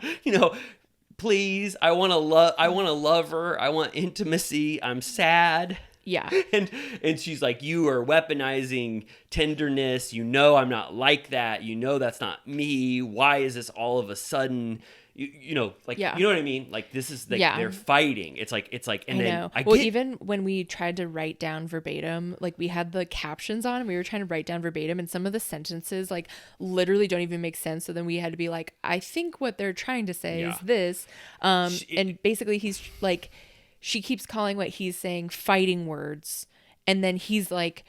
Please, I want to love her. I want intimacy. I'm sad. Yeah. And she's like, you are weaponizing tenderness. I'm not like that. That's not me. Why is this all of a sudden? You know what I mean? Like, this is like they're fighting. It's like, and I then know. Even when we tried to write down verbatim, like we had the captions on and we were trying to write down verbatim, and some of the sentences like literally don't even make sense. So then we had to be like, I think what they're trying to say is this. And basically he's like, she keeps calling what he's saying fighting words. And then he's like,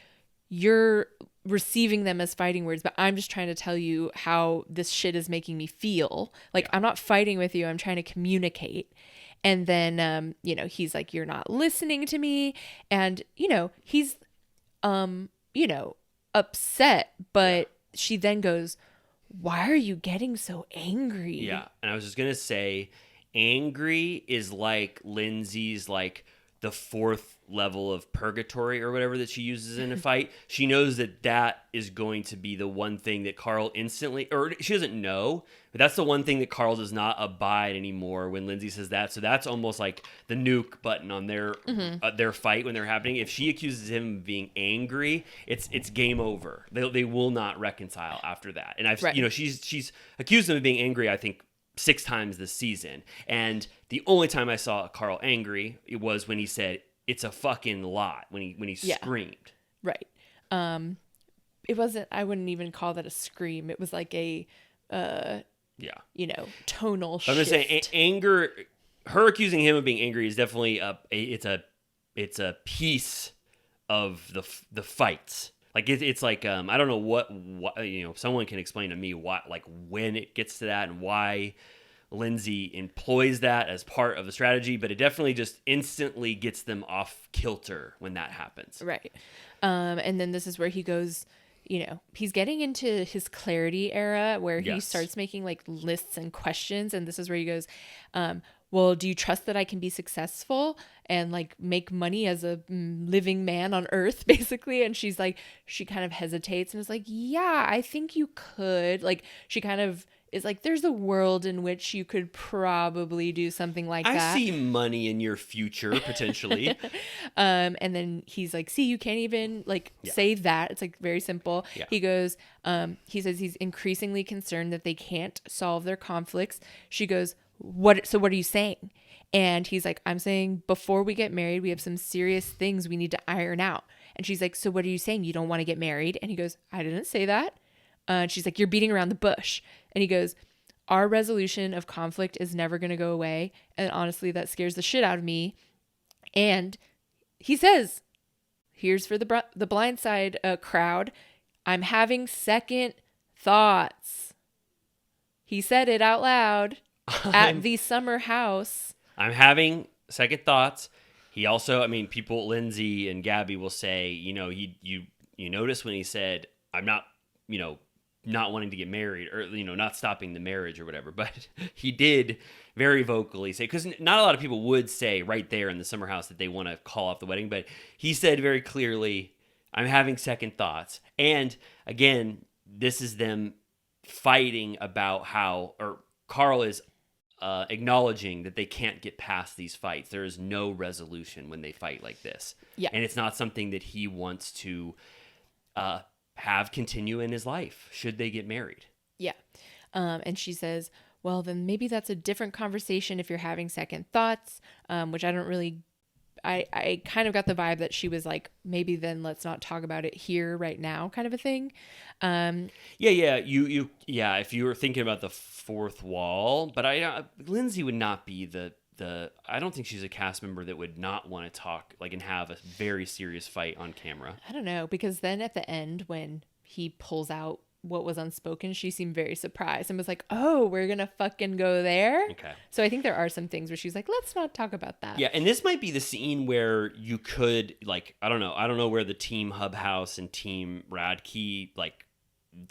you're receiving them as fighting words, but I'm just trying to tell you how this shit is making me feel. Like, I'm not fighting with you. I'm trying to communicate. And then, he's like, you're not listening to me. And, he's, upset. But she then goes, why are you getting so angry? Yeah. And I was just going to say, angry is like Lindsay's like the fourth level of purgatory or whatever that she uses in a fight. She knows that is going to be the one thing that Carl instantly, or she doesn't know, but that's the one thing that Carl does not abide anymore when Lindsay says that. So that's almost like the nuke button on their fight when they're happening. If she accuses him of being angry, it's game over. They will not reconcile after that. And she's accused him of being angry, I think, 6 times this season. And the only time I saw Carl angry, it was when he said, it's a fucking lot, when he screamed. Right. It wasn't, I wouldn't even call that a scream. It was like a, tonal shift. I'm just saying, anger, her accusing him of being angry is definitely it's a piece of the fights. Like it's like I don't know what someone can explain to me what, like, when it gets to that and why Lindsay employs that as part of the strategy, but it definitely just instantly gets them off kilter when that happens. Right. And then this is where he goes, he's getting into his clarity era where he starts making like lists and questions, and this is where he goes, well, do you trust that I can be successful and like make money as a living man on earth, basically? And she's like, she kind of hesitates and is like, yeah, I think you could. Like, she kind of is like, there's a world in which you could probably do something like that. I see money in your future, potentially. And then he's like, see, you can't even like say that. It's like very simple. Yeah. He goes, he says he's increasingly concerned that they can't solve their conflicts. She goes, what are you saying? And he's like, I'm saying before we get married, we have some serious things we need to iron out. And she's like, so what are you saying? You don't want to get married? And he goes, I didn't say that. And she's like, you're beating around the bush. And he goes, our resolution of conflict is never going to go away. And honestly, that scares the shit out of me. And he says, here's for the Blind Side crowd, I'm having second thoughts. He said it out loud at the summer house. I'm having second thoughts. He also, people, Lindsay and Gabby will say, you notice when he said, I'm not, not wanting to get married, or, not stopping the marriage or whatever. But he did very vocally say, because not a lot of people would say right there in the summer house that they want to call off the wedding. But he said very clearly, I'm having second thoughts. And again, this is them fighting about how, or Carl is acknowledging that they can't get past these fights. There is no resolution when they fight like this. Yeah. And it's not something that he wants to have continue in his life should they get married. Yeah. And she says, well, then maybe that's a different conversation if you're having second thoughts, which I don't really, I kind of got the vibe that she was like, maybe then let's not talk about it here right now kind of a thing. Yeah. If you were thinking about the fourth wall, but Lindsay would not be I don't think she's a cast member that would not want to talk and have a very serious fight on camera. I don't know, because then at the end when he pulls out what was unspoken, she seemed very surprised and was like, oh, we're gonna fucking go there. Okay. So I think there are some things where she's like, let's not talk about that. Yeah, and this might be the scene where you could I don't know where the team Hub House and team Rad Key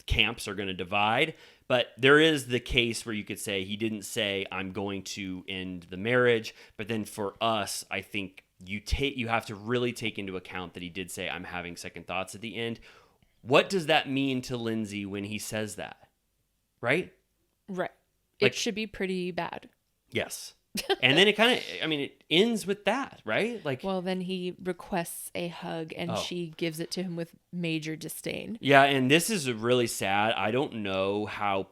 camps are going to divide, but there is the case where you could say he didn't say I'm going to end the marriage, but then for us, I think you have to really take into account that he did say I'm having second thoughts at the end. What does that mean to Lindsay when he says that? Right? Right. It should be pretty bad. Yes. And then it ends with that, right? Well, then he requests a hug and she gives it to him with major disdain. Yeah, and this is really sad. I don't know how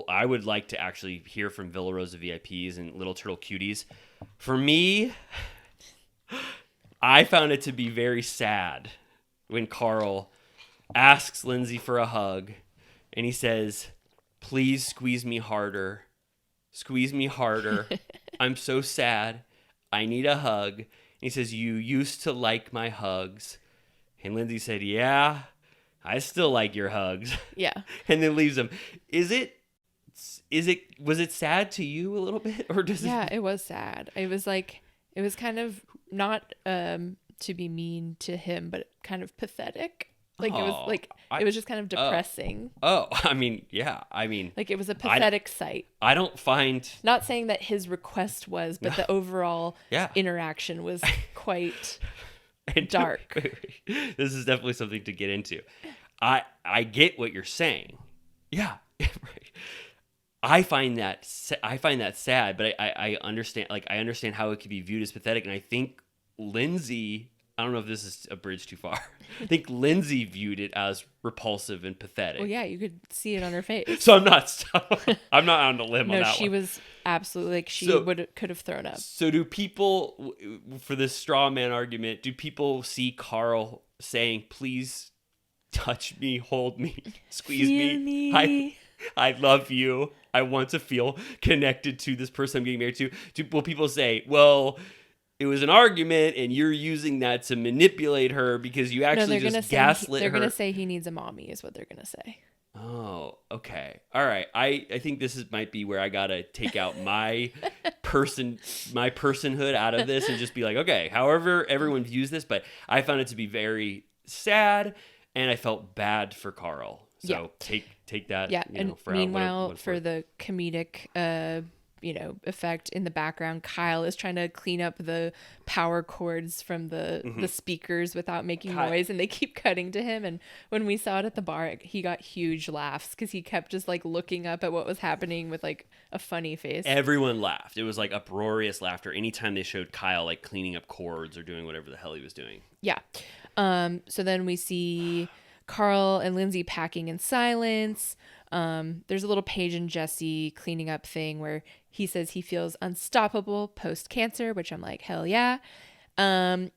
I would like to actually hear from Villa Rosa VIPs and Little Turtle Cuties. For me, I found it to be very sad when Carl asks Lindsay for a hug and he says, please squeeze me harder. Squeeze me harder. I'm so sad. I need a hug. And he says, you used to like my hugs. And Lindsay said, yeah, I still like your hugs. Yeah. And then leaves him. Was it sad to you a little bit? Or it was sad. It was kind of not to be mean to him, but kind of pathetic. It was just kind of depressing. It was a pathetic sight. I don't find... Not saying that his request was, but the overall interaction was quite dark. This is definitely something to get into. I get what you're saying. Yeah. Right. I find that sad, but I understand. I understand how it could be viewed as pathetic, and I think Lindsay... I don't know if this is a bridge too far. I think Lindsay viewed it as repulsive and pathetic. Well, yeah, you could see it on her face. So I'm not on the limb on that one. No, she was absolutely could have thrown up. So do people, for this straw man argument, do people see Carl saying, please touch me, hold me, squeeze me? I love you. I want to feel connected to this person I'm getting married to. Will people say, well, it was an argument and you're using that to manipulate her because you actually just gaslit her? They're going to say he needs a mommy is what they're going to say. Oh, okay. All right. I think this might be where I got to take out my personhood out of this and just be like, okay, however everyone views this, but I found it to be very sad and I felt bad for Carl. So take that. Yeah. And meanwhile, for the comedic, effect in the background, Kyle is trying to clean up the power cords from the speakers without making noise, and they keep cutting to him. And when we saw it at the bar, he got huge laughs because he kept just looking up at what was happening with a funny face. Everyone laughed. It was uproarious laughter anytime they showed Kyle cleaning up cords or doing whatever the hell he was doing. Yeah. So then we see Carl and Lindsay packing in silence. There's a little Paige and Jesse cleaning up thing where he says he feels unstoppable post-cancer, which I'm like, hell yeah. And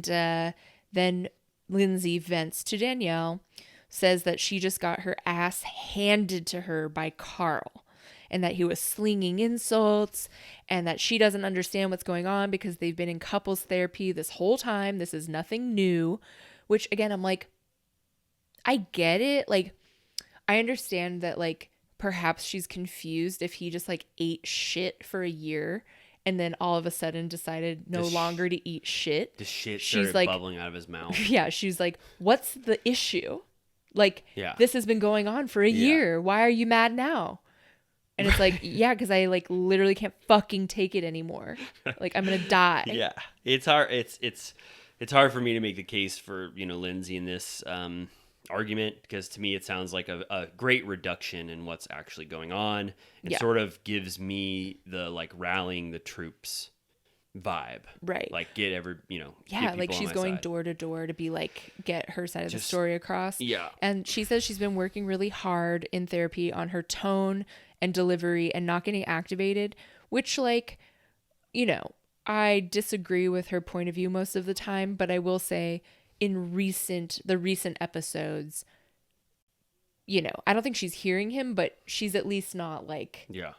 then Lindsay vents to Danielle, says that she just got her ass handed to her by Carl and that he was slinging insults and that she doesn't understand what's going on because they've been in couples therapy this whole time. This is nothing new, which again, I'm like, I get it. I understand that perhaps she's confused if he just ate shit for a year and then all of a sudden decided no longer to eat shit. The shit started bubbling out of his mouth. Yeah, she's like, what's the issue? This has been going on for a year. Why are you mad now? And it's yeah, because I literally can't fucking take it anymore. I'm gonna die. Yeah, it's hard. It's hard for me to make the case for Lindsay in this. argument, because to me it sounds like a great reduction in what's actually going on. It Yeah. sort of gives me the like rallying the troops vibe. Right. Like get every, Yeah, get like people on she's my going side. door to door to be like, get her side of the Just- story across. Yeah. And she says she's been working really hard in therapy on her tone and delivery and not getting activated, which, like, I disagree with her point of view most of the time, but I will say in the recent episodes, I don't think she's hearing him, but she's at least not like Yeah.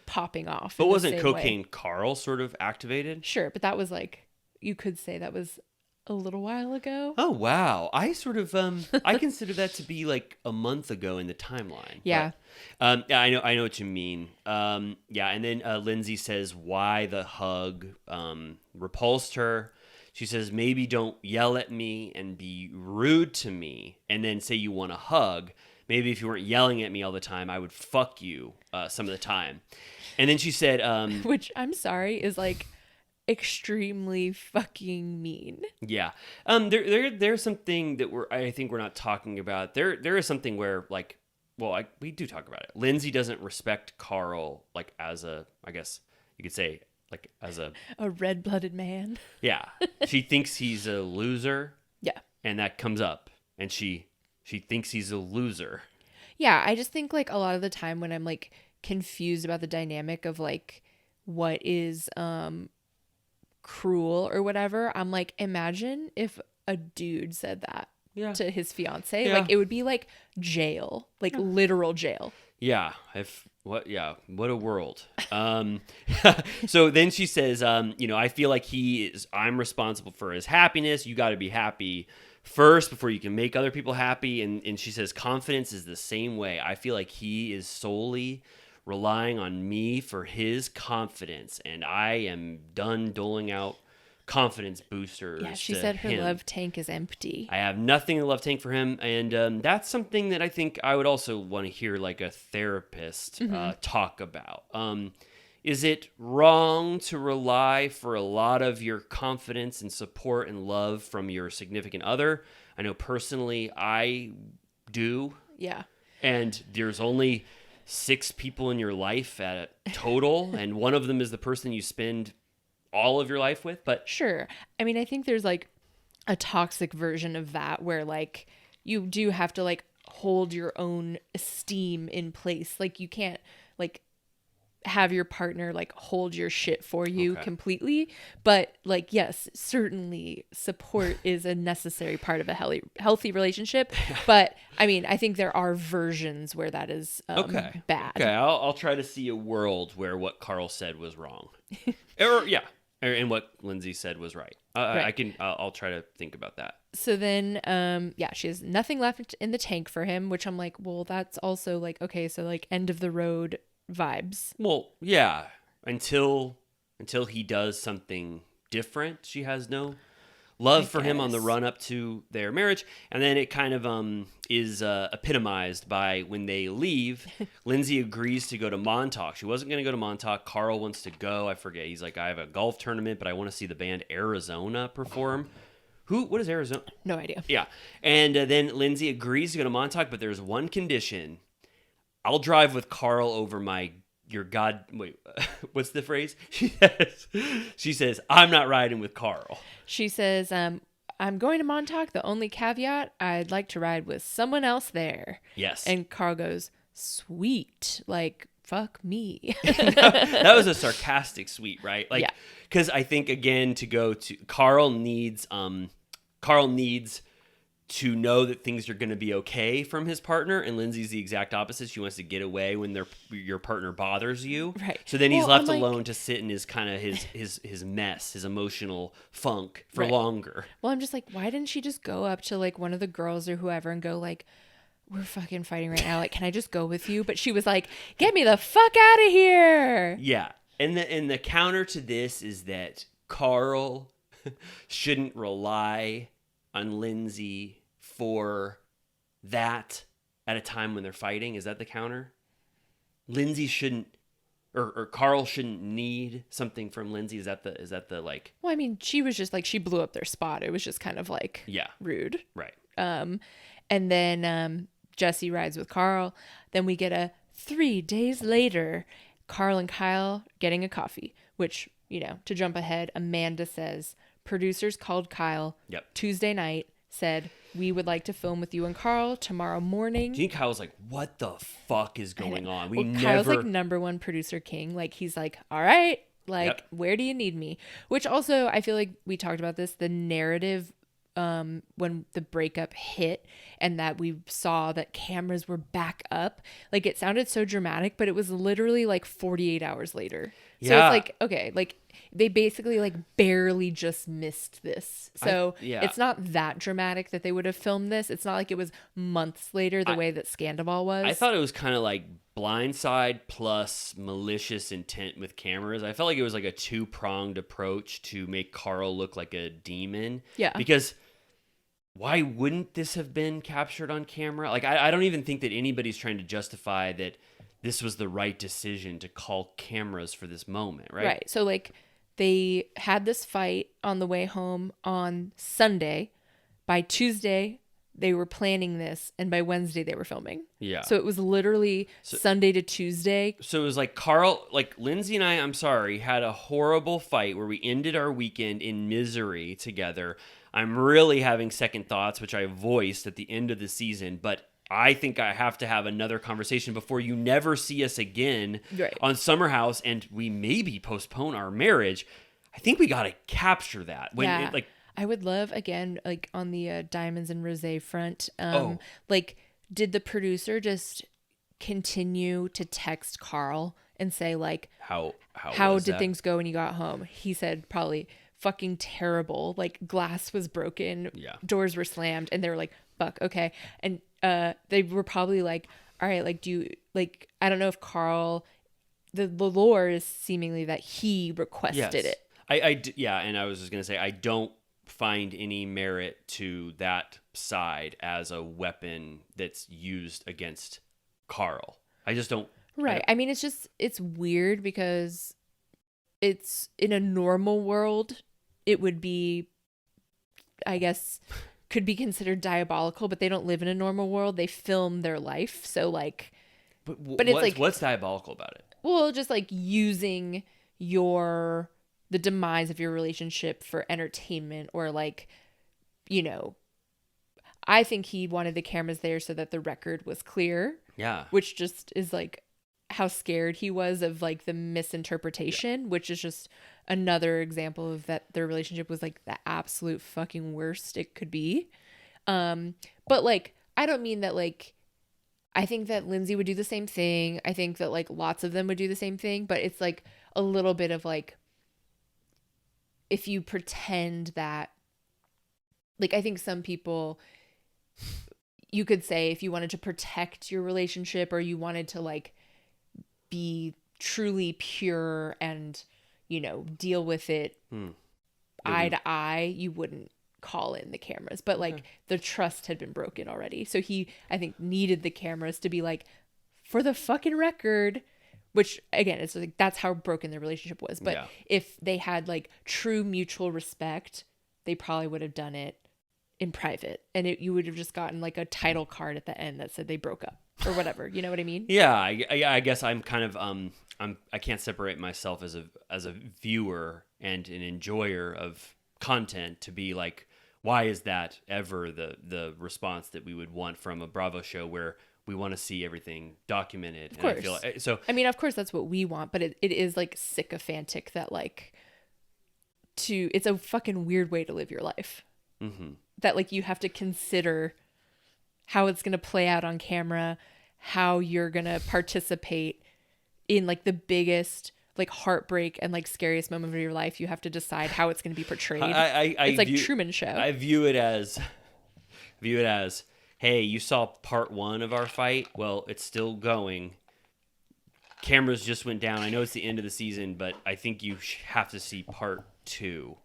popping off. But in the wasn't same Cocaine way. Carl sort of activated? Sure, but that was like, you could say that was a little while ago. Oh wow! I sort of I consider that to be like a month ago in the timeline. Yeah. But, yeah, I know what you mean. Yeah, and then Lindsay says why the hug repulsed her. She says maybe don't yell at me and be rude to me, and then say you want a hug. Maybe if you weren't yelling at me all the time, I would fuck you some of the time. And then she said, Which, I'm sorry, is like extremely fucking mean. yeah. There's something that I think we're not talking about. There is something where like, well, we do talk about it. Lindsay doesn't respect Carl like as I guess you could say like as a A red-blooded man. yeah. She thinks he's a loser, Yeah. and that comes up, and she thinks he's a loser. Yeah, I just think like a lot of the time when I'm like confused about the dynamic of like what is cruel or whatever, I'm like, imagine if a dude said that Yeah. to his fiance. Yeah. Like it would be like jail, like literal jail. Yeah. What a world. So then she says, I feel like I'm responsible for his happiness. You got to be happy first before you can make other people happy. And she says, confidence is the same way. I feel like he is solely relying on me for his confidence. And I am done doling out confidence boosters. Yeah, she to said her him. love tank is empty. I have nothing in the love tank for him, and that's something that I think I would also want to hear like a therapist talk about. Is it wrong to rely for a lot of your confidence and support and love from your significant other? I know personally I do, Yeah. and there's only 6 people in your life at a total, and one of them is the person you spend all of your life with, but Sure. I mean, I think there's like a toxic version of that where like you do have to like hold your own esteem in place. Like you can't like have your partner like hold your shit for you Okay. completely. But like, yes, certainly support is a necessary part of a healthy relationship. But I mean, I think there are versions where that is bad. Okay, I'll try to see a world where what Carl said was wrong, and what Lindsay said was right. Right. I'll try to think about that. So then, she has nothing left in the tank for him, which I'm like, well, that's also like, okay, so like end of the road vibes. Well, yeah, until he does something different, she has no love for him on the guess. run up to their marriage, and then it kind of is epitomized by when they leave. Lindsay agrees to go to Montauk. She wasn't going to go to Montauk. Carl wants to go. I forget. He's like, I have a golf tournament, but I want to see the band Arizona perform. What is Arizona? No idea. Yeah, and then Lindsay agrees to go to Montauk, but there's one condition. I'll drive with Carl over what's the phrase? She says, I'm not riding with Carl. She says, I'm going to Montauk. The only caveat, I'd like to ride with someone else there. Yes. And Carl goes, sweet. Like, fuck me. That was a sarcastic sweet, right? Like, Yeah. because I think, again, Carl needs to know that things are going to be okay from his partner, and Lindsay's the exact opposite. She wants to get away when your partner bothers you. Right. So then he's Well, left I'm like- alone to sit in his kind of his mess, his emotional funk for Right. longer. Well, I'm just like, why didn't she just go up to like one of the girls or whoever and go like, we're fucking fighting right now. Like, can I just go with you? But she was like, get me the fuck out of here. Yeah. And the counter to this is that Carl shouldn't rely on Lindsay for that at a time when they're fighting. Is that the counter? Lindsay shouldn't or Carl shouldn't need something from Lindsay. Is that the like Well, I mean, she was just like, she blew up their spot. It was just kind of like yeah, rude. right. And then Jesse rides with Carl. Then we get a 3 days later, Carl and Kyle getting a coffee, which, you know, to jump ahead, Amanda says, producers called Kyle Tuesday night, said, we would like to film with you and Carl tomorrow morning. Do you think Kyle's like, what the fuck is going on? Kyle's like number one producer king. Like, he's like, all right, like, where do you need me? Which also, I feel like we talked about this, the narrative when the breakup hit and that we saw that cameras were back up, like it sounded so dramatic, but it was literally like 48 hours later. So it's like, okay, like they basically like barely just missed this. So it's not that dramatic that they would have filmed this. It's not like it was months later the way that Scandival was. I thought it was kind of like Blindside plus malicious intent with cameras. I felt like it was like a two-pronged approach to make Carl look like a demon. Yeah. Because why wouldn't this have been captured on camera? Like, I don't even think that anybody's trying to justify that this was the right decision to call cameras for this moment, right? Right. So, like, they had this fight on the way home on Sunday. By Tuesday, they were planning this, and by Wednesday, they were filming. Yeah. So it was literally Sunday to Tuesday. So it was like Carl, like Lindsay and I'm sorry, had a horrible fight where we ended our weekend in misery together. I'm really having second thoughts, which I voiced at the end of the season, but I think I have to have another conversation before you never see us again on Summer House, and we maybe postpone our marriage. I think we got to capture that. I would love, again, like on the Diamonds and Rosé front, like, did the producer just continue to text Carl and say, like, how did things go when you got home? He said probably fucking terrible. Like, glass was broken, doors were slammed, and they were like, fuck, okay. And they were probably like, all right, like, do you, like, I don't know if Carl, the lore is seemingly that he requested it. And I was just going to say, I don't find any merit to that side as a weapon that's used against Carl. I just don't. Right. I mean, it's weird because it's in a normal world, it would be, I guess, could be considered diabolical, but they don't live in a normal world. They film their life. So like, but it's like, what's diabolical about it? Well, just like using the demise of your relationship for entertainment, or like, you know, I think he wanted the cameras there so that the record was clear. Yeah. Which just is like how scared he was of like the misinterpretation, which is just another example of that their relationship was like the absolute fucking worst it could be. But like, I don't mean that like, I think that Lindsay would do the same thing. I think that like lots of them would do the same thing, but it's like a little bit of like, if you pretend that, like, I think some people, you could say if you wanted to protect your relationship or you wanted to like be truly pure and, you know, deal with it eye to eye, you wouldn't call in the cameras. But like the trust had been broken already. So he, I think, needed the cameras to be like, for the fucking record, which again, it's like, that's how broken their relationship was. But if they had like true mutual respect, they probably would have done it in private, and you would have just gotten like a title card at the end that said they broke up or whatever. You know what I mean? Yeah, I guess I'm kind of I can't separate myself as a viewer and an enjoyer of content to be like, why is that ever the response that we would want from a Bravo show where we want to see everything documented? Of course. And I feel like, so I mean, of course that's what we want, but it is like sycophantic that like it's a fucking weird way to live your life. Mm-hmm. That like you have to consider how it's going to play out on camera, how you're going to participate in like the biggest like heartbreak and like scariest moment of your life. You have to decide how it's going to be portrayed. It's like Truman Show. I view it as, hey, you saw part 1 of our fight. Well, it's still going. Cameras just went down. I know it's the end of the season, but I think you have to see part 2.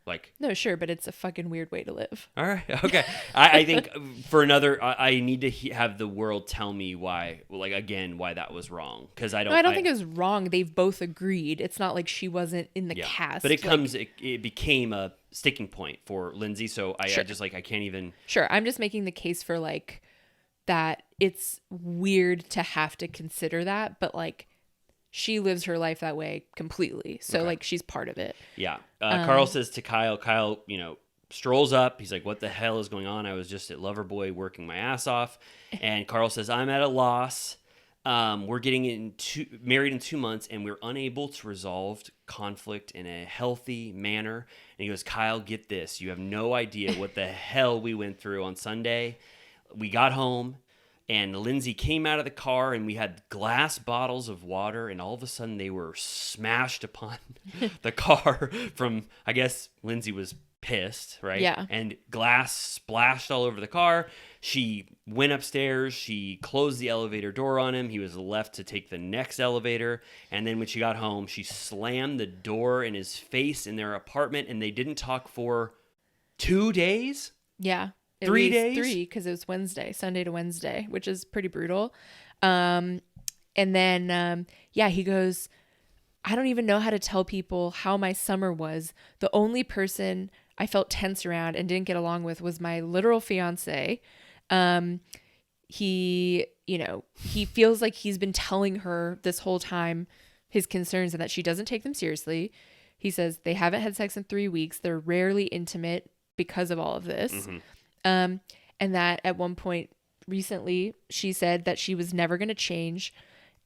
Like, No, sure, but it's a fucking weird way to live. all right, okay. I think for another, I need to have the world tell me why, like, again, why that was wrong. Because I don't. No, I don't think it was wrong. They've both agreed. It's not like she wasn't in the cast. But it like- comes, it became a sticking point for Lindsay. So I just like, I can't even. Sure, I'm just making the case for like that it's weird to have to consider that, but like she lives her life that way completely. So like she's part of it. Yeah. Carl says to Kyle, strolls up. He's like, what the hell is going on? I was just at Loverboy working my ass off. And Carl says, I'm at a loss. We're getting married in 2 months and we're unable to resolve conflict in a healthy manner. And he goes, Kyle, get this. You have no idea what the hell we went through on Sunday. We got home and Lindsay came out of the car and we had glass bottles of water and all of a sudden they were smashed upon the car from, I guess Lindsay was pissed, right? Yeah. And glass splashed all over the car. She went upstairs. She closed the elevator door on him. He was left to take the next elevator. And then when she got home, she slammed the door in his face in their apartment and they didn't talk for 2 days? Yeah. At 3 least days? 3, because it was Wednesday, Sunday to Wednesday, which is pretty brutal. And then, he goes, I don't even know how to tell people how my summer was. The only person I felt tense around and didn't get along with was my literal fiance. He feels like he's been telling her this whole time his concerns and that she doesn't take them seriously. He says they haven't had sex in 3 weeks. They're rarely intimate because of all of this. Mm-hmm. And that at one point recently, she said that she was never going to change,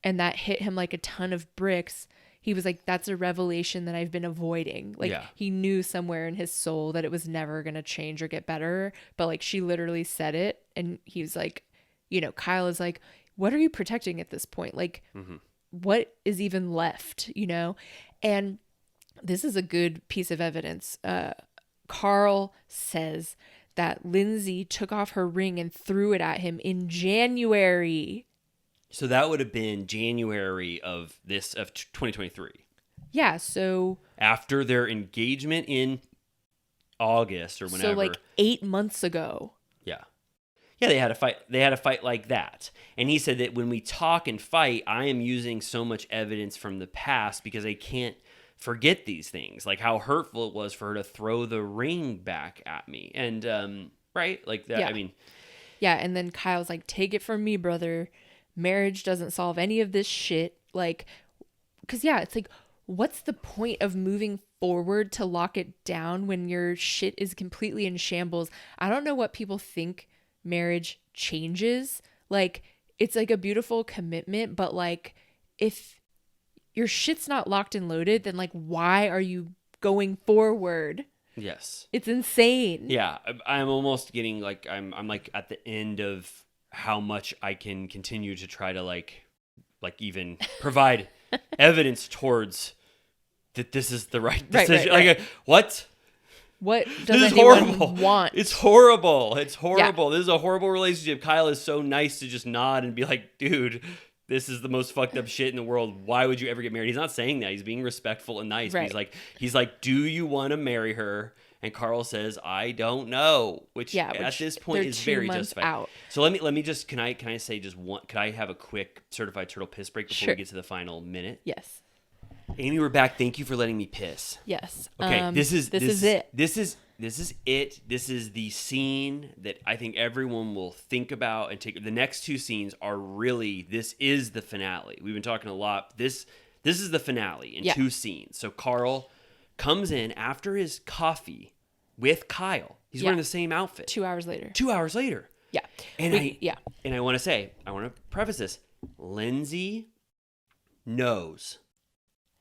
and that hit him like a ton of bricks. He was like, that's a revelation that I've been avoiding. Like he knew somewhere in his soul that it was never going to change or get better. But like, she literally said it. And he was like, Kyle is like, what are you protecting at this point? Like, what is even left, And this is a good piece of evidence. Carl says that Lindsay took off her ring and threw it at him in January. So that would have been January of 2023. Yeah, so After their engagement in August or whenever. So like 8 months ago. Yeah. Yeah, they had a fight. They had a fight like that. And he said that when we talk and fight, I am using so much evidence from the past because I can't forget these things, like how hurtful it was for her to throw the ring back at me. And right? Like that. Yeah. I mean, yeah, and then Kyle's like, take it from me, brother. Marriage doesn't solve any of this shit. Like, because it's like, what's the point of moving forward to lock it down when your shit is completely in shambles? I don't know what people think marriage changes. Like, it's like a beautiful commitment, but like, if your shit's not locked and loaded, then like, why are you going forward? yes. It's insane. Yeah, I'm almost getting like I'm like at the end of how much I can continue to try to like even provide evidence towards that this is the right decision. Right. Like what? What This does is anyone horrible. want? It's horrible. It's horrible. This is a horrible relationship. Kyle is so nice to just nod and be like, dude, this is the most fucked up shit in the world. Why would you ever get married? He's not saying that. He's being respectful and nice. Right. But he's like, do you want to marry her? And Carl says, I don't know. Which at this point they're is 2 very months justified. out. So let me just can I say just one? Could I have a quick certified turtle piss break before Sure. we get to the final minute? Yes. Amy, we're back. Thank you for letting me piss. Yes. Okay, this is it. This is it. This is the scene that I think everyone will think about and take. The next 2 scenes are really. This is the finale. We've been talking a lot. This is the finale in 2 scenes. So Carl comes in after his coffee with Kyle. He's wearing the same outfit. 2 hours later. 2 hours later. Yeah. And I want to preface this. Lindsay knows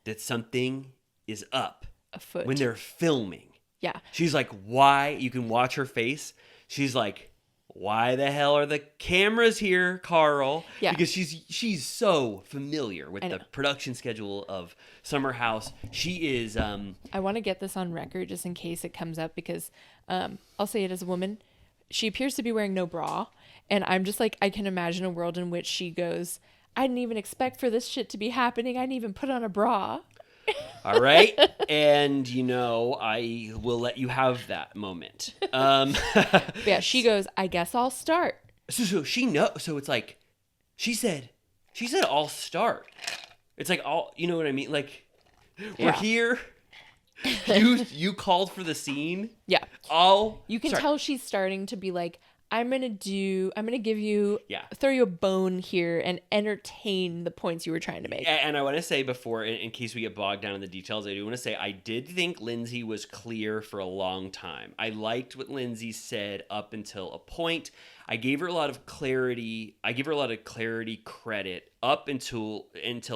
that something is up Afoot. when they're filming. Yeah. She's like, why? You can watch her face. She's like, why the hell are the cameras here, Carl? Yeah. Because she's so familiar with the production schedule of Summer House. She is I want to get this on record just in case it comes up because I'll say it as a woman. She appears to be wearing no bra. And I'm just like, I can imagine a world in which she goes, I didn't even expect for this shit to be happening. I didn't even put on a bra. All right. And, I will let you have that moment. But yeah, she goes, I guess I'll start. So she knows. So it's like, she said, I'll start. It's like, you know what I mean? Like, we're Yeah. here. You called for the scene. Yeah. You can sorry. tell she's starting to be like, I'm going to give you, Yeah. throw you a bone here and entertain the points you were trying to make. And I want to say before, in case we get bogged down in the details, I do want to say I did think Lindsay was clear for a long time. I liked what Lindsay said up until a point. I gave her a lot of clarity. Credit up until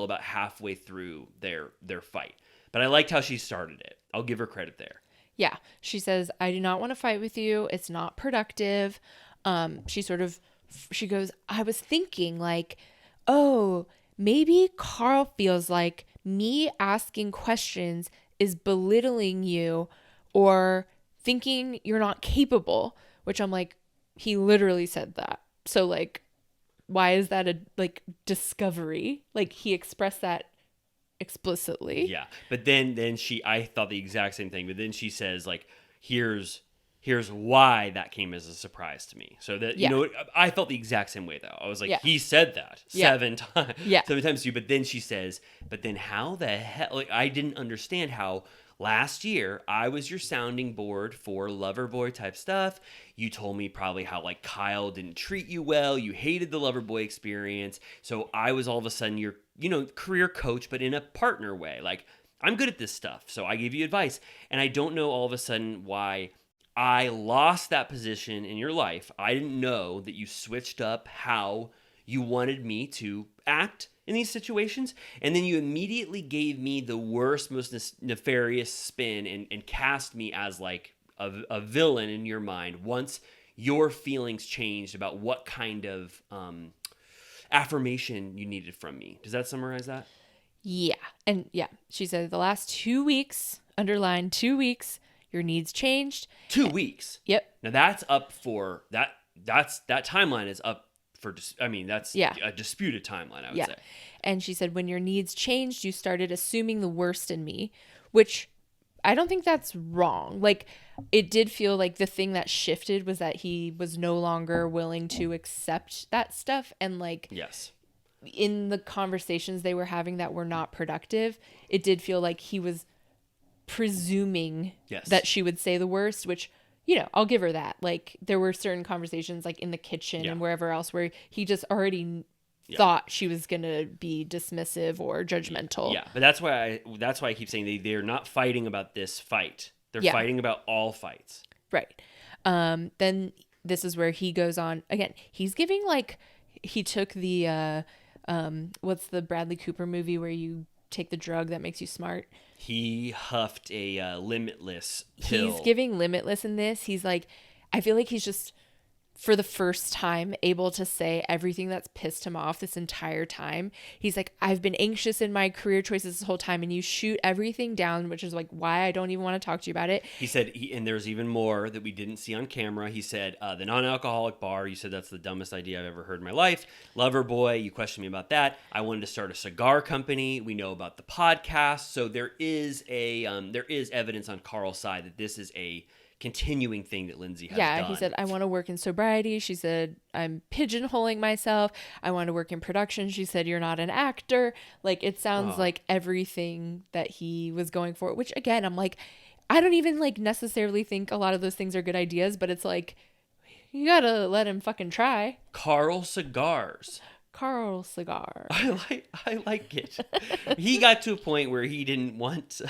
about halfway through their fight. But I liked how she started it. I'll give her credit there. Yeah. She says, I do not want to fight with you. It's not productive. She goes, I was thinking like, oh, maybe Carl feels like me asking questions is belittling you or thinking you're not capable, which I'm like, he literally said that. So like, why is that a like discovery? Like he expressed that explicitly. Yeah. But then I thought the exact same thing, but then she says like, here's why that came as a surprise to me. So that, I felt the exact same way though. I was like, he said that 7 times, 7 times to you. But then she says, but then how the hell, like, I didn't understand how last year I was your sounding board for lover boy type stuff. You told me probably how like Kyle didn't treat you well. You hated the lover boy experience. So I was all of a sudden your, career coach, but in a partner way. Like I'm good at this stuff. So I gave you advice. And I don't know all of a sudden why I lost that position in your life. I didn't know that you switched up how you wanted me to act in these situations. And then you immediately gave me the worst, most nefarious spin and cast me as like a villain in your mind once your feelings changed about what kind of affirmation you needed from me. Does that summarize that? Yeah. And yeah, she said the last 2 weeks, underline 2 weeks, your needs changed. 2 weeks. Yep. Now that's up for that timeline is up for, that's a disputed timeline, I would say. And she said, when your needs changed, you started assuming the worst in me, which I don't think that's wrong. Like, it did feel like the thing that shifted was that he was no longer willing to accept that stuff. And like, yes, in the conversations they were having that were not productive, it did feel like he was presuming that she would say the worst, which, I'll give her that. Like, there were certain conversations like in the kitchen and wherever else where he just already thought she was going to be dismissive or judgmental. Yeah, but that's why I keep saying they're not fighting about this fight. They're fighting about all fights. Right. Then this is where he goes on again. He's giving like, he took the what's the Bradley Cooper movie where you take the drug that makes you smart? He huffed a Limitless pill. He's giving Limitless in this. He's like, I feel like he's just, for the first time, able to say everything that's pissed him off this entire time. He's like, I've been anxious in my career choices this whole time, and you shoot everything down, which is like why I don't even want to talk to you about it. He said, and there's even more that we didn't see on camera. He said, the non-alcoholic bar, you said that's the dumbest idea I've ever heard in my life. Lover boy, you questioned me about that. I wanted to start a cigar company. We know about the podcast. So there is evidence on Carl's side that this is a continuing thing that Lindsay has done. He said, I want to work in sobriety. She said, I'm pigeonholing myself. I want to work in production. She said, you're not an actor. Like, it sounds like everything that he was going for, which again, I'm like, I don't even like necessarily think a lot of those things are good ideas, but it's like, you gotta let him fucking try. Carl Cigars. Carl Cigar. I like it. He got to a point where he didn't want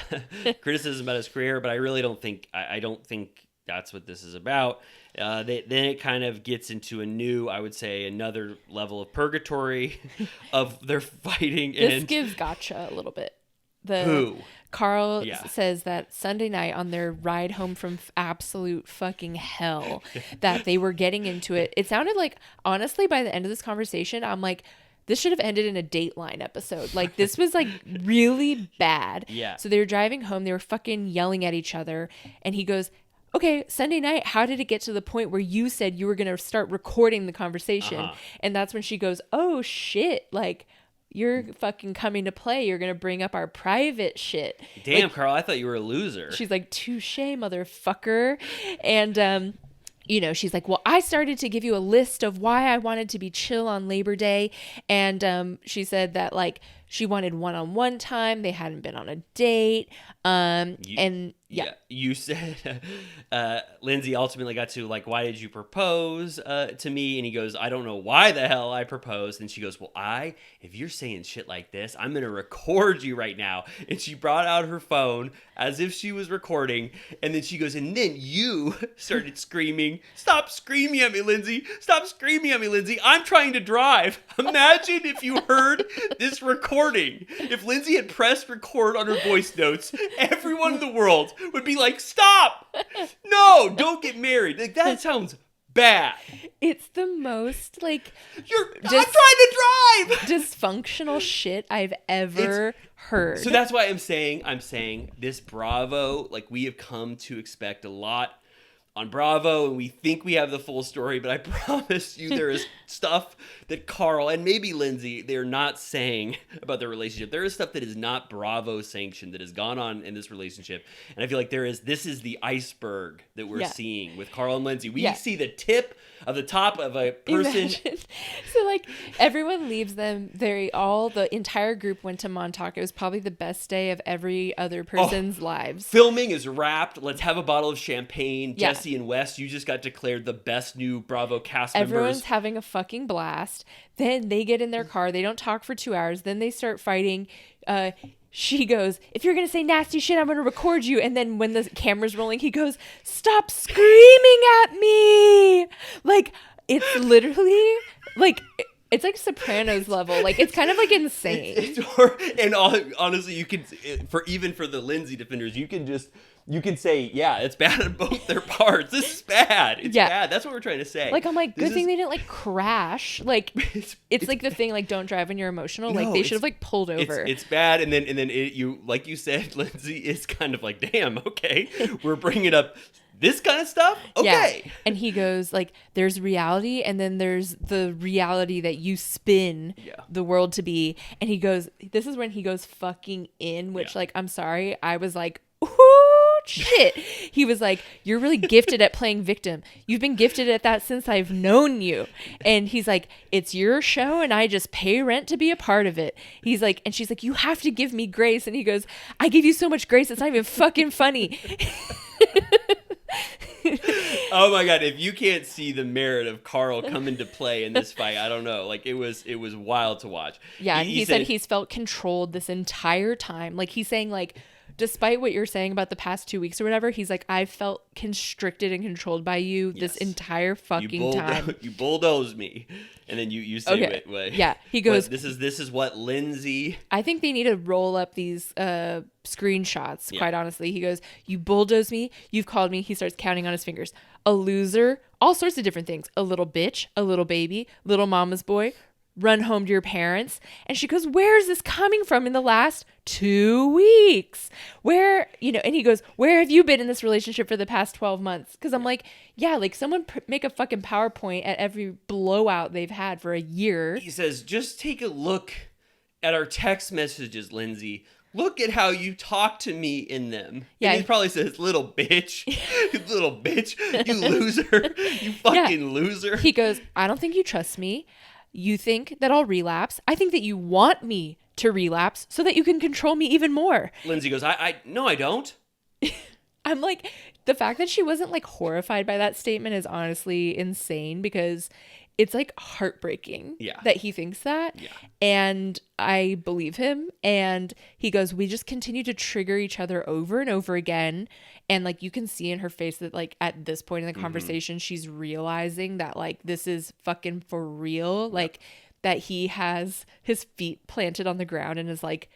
criticism about his career, but I really don't think I don't think that's what this is about. Then it kind of gets into another level of purgatory of their fighting. This gives gotcha a little bit. Who? Carl says that Sunday night on their ride home from absolute fucking hell that they were getting into it. It sounded like, honestly, by the end of this conversation, I'm like, this should have ended in a Dateline episode. Like, this was like really bad. Yeah. So they were driving home. They were fucking yelling at each other. And he goes, okay, Sunday night, how did it get to the point where you said you were going to start recording the conversation? And that's when she goes, oh shit. Like, you're fucking coming to play. You're going to bring up our private shit. Damn, Like, Carl, I thought you were a loser. she's like, touche, motherfucker. And, you know, she's like, well, I started to give you a list of why I wanted to be chill on Labor Day. And she said that, like, she wanted one-on-one time. They hadn't been on a date. You said Lindsay ultimately got to, like, why did you propose to me? And he goes, I don't know why the hell I proposed. And she goes, well, if you're saying shit like this, I'm going to record you right now. And she brought out her phone as if she was recording. And then she goes, and then you started screaming, stop screaming at me, Lindsay. Stop screaming at me, Lindsay. I'm trying to drive. Imagine if you heard this recording. If Lindsay had pressed record on her voice notes, everyone in the world would be like, stop. No, don't get married. Like, that sounds bad. It's the most, like, I'm trying to drive. dysfunctional shit I've ever heard. So that's why I'm saying this Bravo, like, we have come to expect a lot on Bravo, and we think we have the full story, but I promise you there is stuff that Carl and maybe Lindsay, they're not saying about their relationship. There is stuff that is not Bravo sanctioned that has gone on in this relationship. And I feel like this is the iceberg that we're seeing with Carl and Lindsay. We see the tip of the top of a person. Imagine. So, like, everyone leaves them. The entire group went to Montauk. It was probably the best day of every other person's lives. Filming is wrapped. Let's have a bottle of champagne. Yeah. Jesse and Wes, you just got declared the best new Bravo cast Everyone's members. having a fucking blast. Then they get in their car. They don't talk for 2 hours. Then they start fighting. She goes, if you're going to say nasty shit, I'm going to record you. And then when the camera's rolling, he goes, stop screaming at me. Like, it's literally like... It's like Sopranos level. Like, it's kind of like insane. Honestly, you can, for the Lindsay defenders, you can say, yeah, it's bad on both their parts. This is bad. It's bad. That's what we're trying to say. Like, I'm like, good thing they didn't, like, crash. Like, it's like the thing, like, don't drive when you're emotional. Like, they should have, like, pulled over. It's bad. And then you, like you said, Lindsay, is kind of like, damn, okay, we're bringing up this kind of stuff? Okay. Yeah. And he goes, like, there's reality, and then there's the reality that you spin the world to be. And he goes, this is when he goes fucking in, which, like, I'm sorry. I was like, ooh, shit. He was like, you're really gifted at playing victim. You've been gifted at that since I've known you. And he's like, it's your show, and I just pay rent to be a part of it. He's like, and she's like, you have to give me grace. And he goes, I give you so much grace, it's not even fucking funny. Oh my god, if you can't see the merit of Carl come into play in this fight, I don't know. Like, it was wild to watch. Yeah, he said he's felt controlled this entire time. Like, he's saying, like, despite what you're saying about the past 2 weeks or whatever, he's like, I felt constricted and controlled by you this entire fucking time. You bulldozed me. And then you say, wait. Yeah, he goes, this is what Lindsay... I think they need to roll up these screenshots, quite honestly. He goes, you bulldozed me, you've called me. He starts counting on his fingers. A loser, all sorts of different things. A little bitch, a little baby, little mama's boy, run home to your parents. And she goes, where is this coming from in the last 2 weeks? Where, and he goes, where have you been in this relationship for the past 12 months? Because I'm like, yeah, like, someone make a fucking PowerPoint at every blowout they've had for a year. He says, just take a look at our text messages, Lindsay. Look at how you talk to me in them. Yeah. And he probably says, little bitch, little bitch, you loser, you fucking loser. He goes, I don't think you trust me. You think that I'll relapse. I think that you want me to relapse so that you can control me even more. Lindsay goes, no, I don't. I'm like, the fact that she wasn't, like, horrified by that statement is honestly insane, because it's, like, heartbreaking that he thinks that. Yeah. And I believe him. And he goes, we just continue to trigger each other over and over again. And, like, you can see in her face that, like, at this point in the conversation, she's realizing that, like, this is fucking for real. Like, that he has his feet planted on the ground and is, like,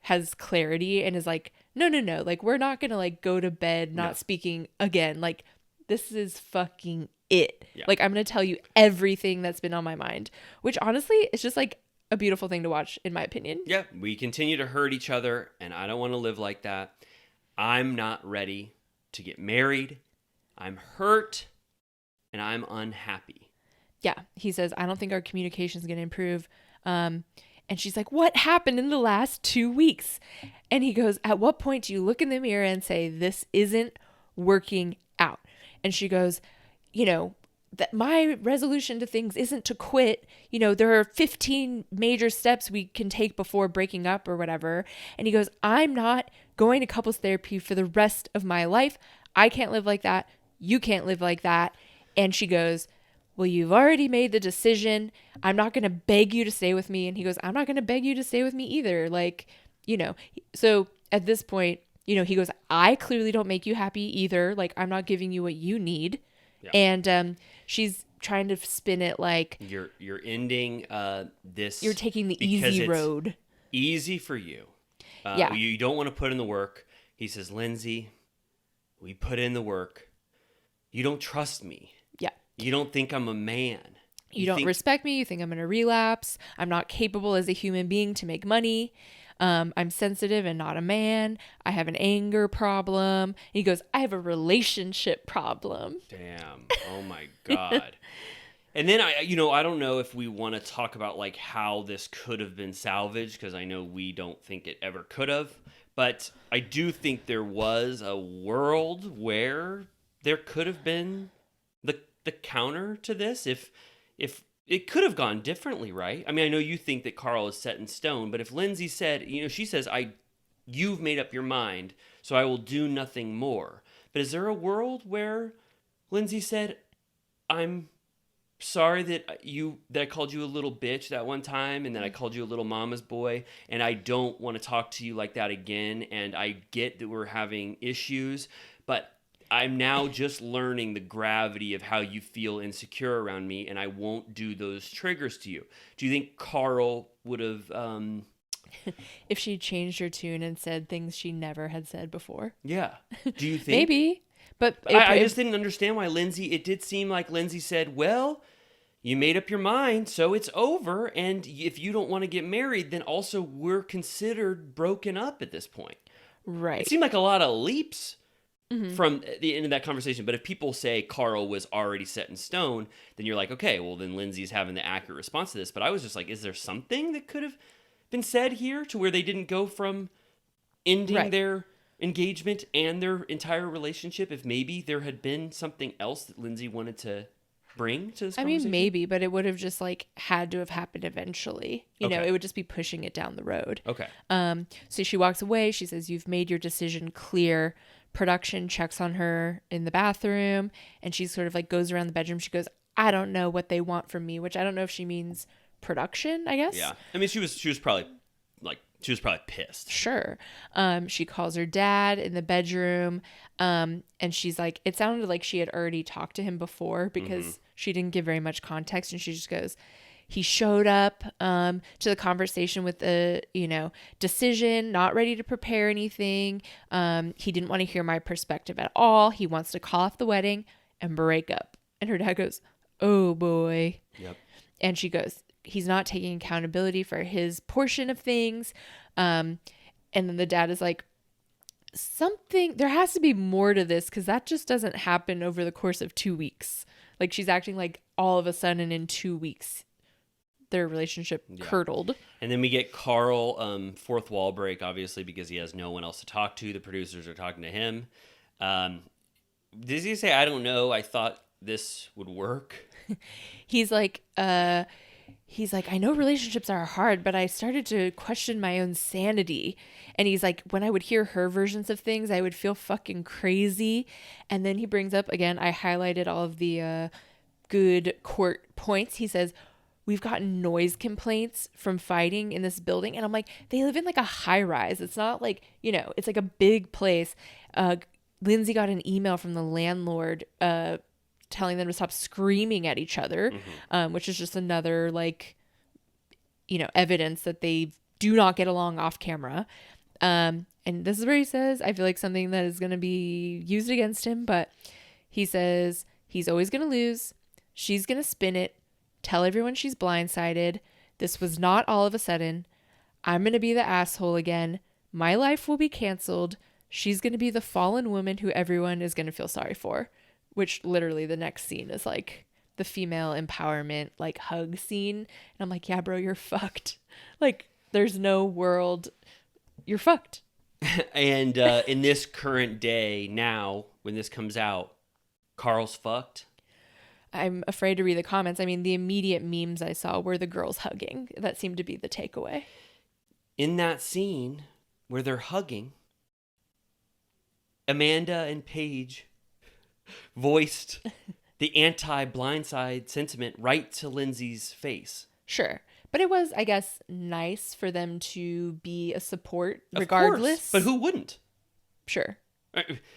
has clarity and is like, no. Like, we're not going to, like, go to bed not speaking again. Like, this is fucking it. Yeah. Like, I'm going to tell you everything that's been on my mind, which honestly is just, like, a beautiful thing to watch, in my opinion. Yeah. We continue to hurt each other, and I don't want to live like that. I'm not ready to get married. I'm hurt, and I'm unhappy. Yeah. He says, I don't think our communication is going to improve. And And she's like, what happened in the last 2 weeks? And he goes, at what point do you look in the mirror and say, this isn't working out? And she goes, that my resolution to things isn't to quit. There are 15 major steps we can take before breaking up or whatever. And he goes, I'm not going to couples therapy for the rest of my life. I can't live like that. You can't live like that. And she goes, well, you've already made the decision. I'm not going to beg you to stay with me. And he goes, I'm not going to beg you to stay with me either. So at this point, he goes, I clearly don't make you happy either. Like, I'm not giving you what you need. Yeah. And she's trying to spin it like you're ending this. You're taking the easy road. Easy for you. You don't want to put in the work. He says, Lindsay, we put in the work. You don't trust me. Yeah. You don't think I'm a man. You don't respect me. You think I'm going to relapse. I'm not capable as a human being to make money. I'm sensitive and not a man. I have an anger problem. And he goes, I have a relationship problem. Damn. Oh my God. And then I don't know if we want to talk about like how this could have been salvaged, because I know we don't think it ever could have. But I do think there was a world where there could have been the counter to this if it could have gone differently, right? I mean, I know you think that Carl is set in stone, but if Lindsay said, she says, you've made up your mind, so I will do nothing more. But is there a world where Lindsay said, I'm sorry that I called you a little bitch that one time, and then I called you a little mama's boy, and I don't want to talk to you like that again, and I get that we're having issues, but I'm now just learning the gravity of how you feel insecure around me, and I won't do those triggers to you. Do you think Carl would have... if she changed her tune and said things she never had said before? Yeah. Do you think... Maybe, but... I just didn't understand why it did seem like Lindsay said, well, you made up your mind, so it's over, and if you don't want to get married, then also we're considered broken up at this point. Right. It seemed like a lot of leaps from the end of that conversation. But if people say Carl was already set in stone, then you're like, okay, well, then Lindsay's having the accurate response to this. But I was just like, is there something that could have been said here to where they didn't go from ending their engagement and their entire relationship if maybe there had been something else that Lindsay wanted to bring to this conversation? I mean, maybe, but it would have just like had to have happened eventually. It would just be pushing it down the road. Okay. So she walks away. She says, you've made your decision clear. Production checks on her in the bathroom, and she sort of like goes around the bedroom. She goes, I don't know what they want from me, which I don't know if she means production, I guess. Yeah. I mean, she was probably pissed. Sure. She calls her dad in the bedroom, and she's like, it sounded like she had already talked to him before because she didn't give very much context, and she just goes, he showed up to the conversation with a, decision, not ready to prepare anything. He didn't want to hear my perspective at all. He wants to call off the wedding and break up. And her dad goes, oh boy. Yep. And she goes, he's not taking accountability for his portion of things. And then the dad is like, there has to be more to this, because that just doesn't happen over the course of 2 weeks. Like, she's acting like all of a sudden in 2 weeks their relationship curdled. And then we get Carl, fourth wall break, obviously, because he has no one else to talk to. The producers are talking to him. Does he say, I don't know, I thought this would work? He's like, I know relationships are hard, but I started to question my own sanity. And he's like, when I would hear her versions of things, I would feel fucking crazy. And then he brings up, again, I highlighted all of the good court points. He says, we've gotten noise complaints from fighting in this building. And I'm like, they live in like a high rise. It's not like, it's like a big place. Lindsay got an email from the landlord telling them to stop screaming at each other, which is just another like, evidence that they do not get along off camera. And this is where he says, I feel like something that is going to be used against him, but he says he's always going to lose. She's going to spin it. Tell everyone she's blindsided. This was not all of a sudden. I'm going to be the asshole again. My life will be canceled. She's going to be the fallen woman who everyone is going to feel sorry for, which literally the next scene is like the female empowerment like hug scene. And I'm like, yeah, bro, you're fucked. Like, there's no world. You're fucked. And in this current day now, when this comes out, Carl's fucked. I'm afraid to read the comments. I mean, the immediate memes I saw were the girls hugging. That seemed to be the takeaway. In that scene where they're hugging, Amanda and Paige voiced the anti-blindside sentiment right to Lindsay's face. Sure. But it was, I guess, nice for them to be a support Of regardless. course, but who wouldn't? Sure.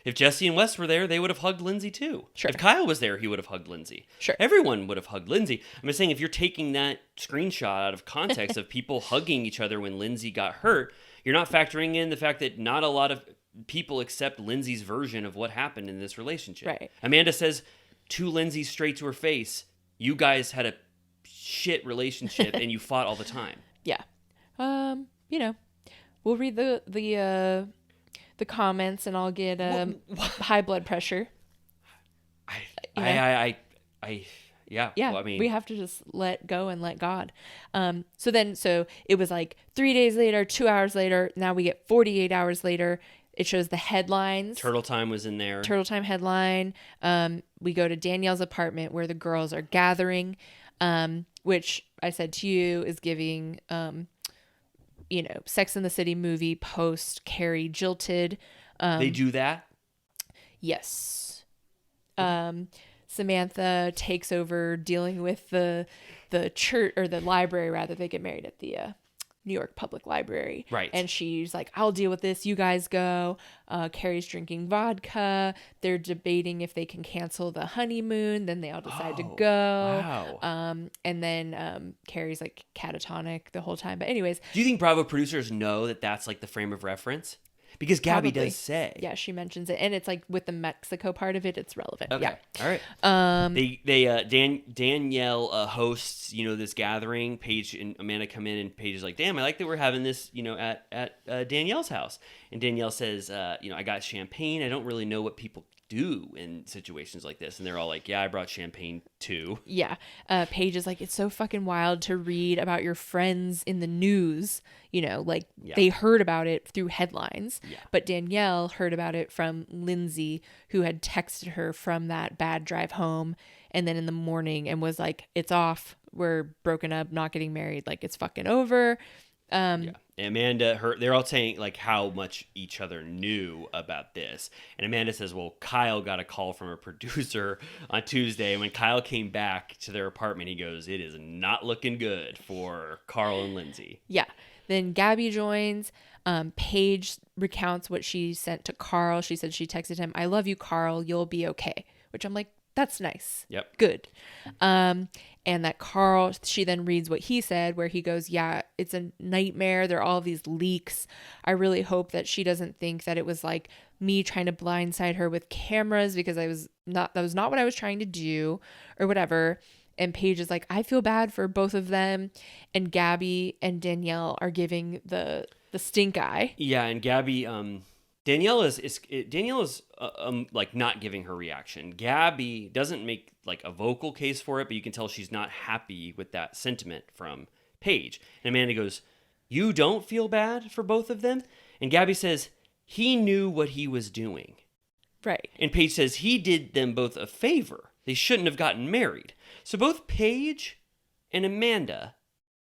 If Jesse and Wes were there, they would have hugged Lindsay too. Sure. If Kyle was there, he would have hugged Lindsay. Sure. Everyone would have hugged Lindsay. I'm just saying, if you're taking that screenshot out of context of people hugging each other when Lindsay got hurt, you're not factoring in the fact that not a lot of people accept Lindsay's version of what happened in this relationship. Right. Amanda says to Lindsay straight to her face, you guys had a shit relationship and you fought all the time. Yeah. You know, we'll read the comments and I'll get high blood pressure. Yeah. Yeah, Well, I mean, we have to just let go and let God. So it was like 3 days later, 2 hours later. Now we get 48 hours later. It shows the headlines. Turtle Time was in there. Turtle Time headline. We go to Danielle's apartment where the girls are gathering, which I said to you is giving, Sex and the City movie post Carrie jilted. They do that? Yes. Samantha takes over dealing with the church or the library, rather. They get married at the New York Public Library. Right. And she's like, I'll deal with this. You guys go. Carrie's drinking vodka. They're debating if they can cancel the honeymoon. Then they all decide to go. Wow. And then Carrie's like catatonic the whole time. But anyways. Do you think Bravo producers know that that's like the frame of reference? Because Gabby Probably. does say. Yeah, she mentions it. And it's like with the Mexico part of it, it's relevant. Okay. Yeah. All right. Danielle hosts, this gathering. Paige and Amanda come in, and Paige is like, "Damn, I like that we're having this, at Danielle's house." And Danielle says, "I got champagne. I don't really know what people do in situations like this." And they're all like, "Yeah, I brought champagne too." Yeah. Paige is like, it's so fucking wild to read about your friends in the news. They heard about it through headlines. Yeah. But Danielle heard about it from Lindsay, who had texted her from that bad drive home. And then in the morning and was like, it's off. We're broken up, not getting married. Like, it's fucking over. Amanda, they're all saying like how much each other knew about this. And Amanda says, well, Kyle got a call from a producer on Tuesday. And when Kyle came back to their apartment, he goes, it is not looking good for Carl and Lindsay. Yeah. Then Gabby joins. Paige recounts what she sent to Carl. She said she texted him, I love you, Carl. You'll be okay. Which I'm like, that's nice. Yep. Good. And that Carl, she then reads what he said, where he goes, yeah, it's a nightmare. There are all these leaks. I really hope that she doesn't think that it was like me trying to blindside her with cameras, because that was not what I was trying to do or whatever. And Paige is like, I feel bad for both of them. And Gabby and Danielle are giving the stink eye. Yeah. And Gabby, Danielle is like not giving her reaction. Gabby doesn't make like a vocal case for it, but you can tell she's not happy with that sentiment from Paige. And Amanda goes, you don't feel bad for both of them? And Gabby says, he knew what he was doing. Right. And Paige says he did them both a favor. They shouldn't have gotten married. So both Paige and Amanda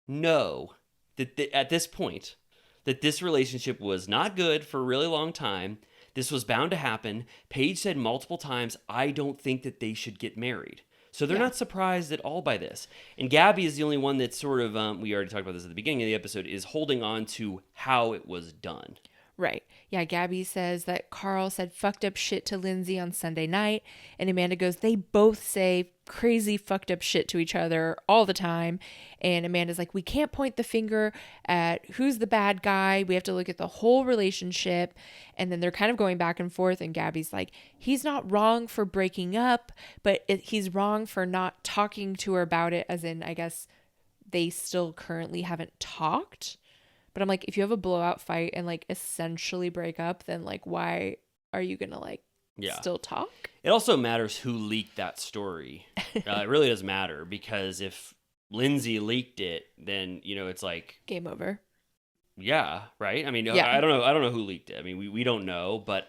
know that at this point that this relationship was not good for a really long time. This was bound to happen. Paige said multiple times, I don't think that they should get married. So they're not surprised at all by this. And Gabby is the only one that sort of, we already talked about this at the beginning of the episode, is holding on to how it was done. Right. Yeah, Gabby says that Carl said fucked up shit to Lindsay on Sunday night. And Amanda goes, they both say crazy fucked up shit to each other all the time. And Amanda's like, we can't point the finger at who's the bad guy. We have to look at the whole relationship. And then they're kind of going back and forth. And Gabby's like, he's not wrong for breaking up, but he's wrong for not talking to her about it. As in, I guess they still currently haven't talked. But I'm like, if you have a blowout fight and like essentially break up, then like, why are you going to like still talk? It also matters who leaked that story. It really does matter, because if Lindsay leaked it, then, it's like, Game over. yeah, right? I mean, Yeah. I don't know who leaked it. I mean, we don't know, but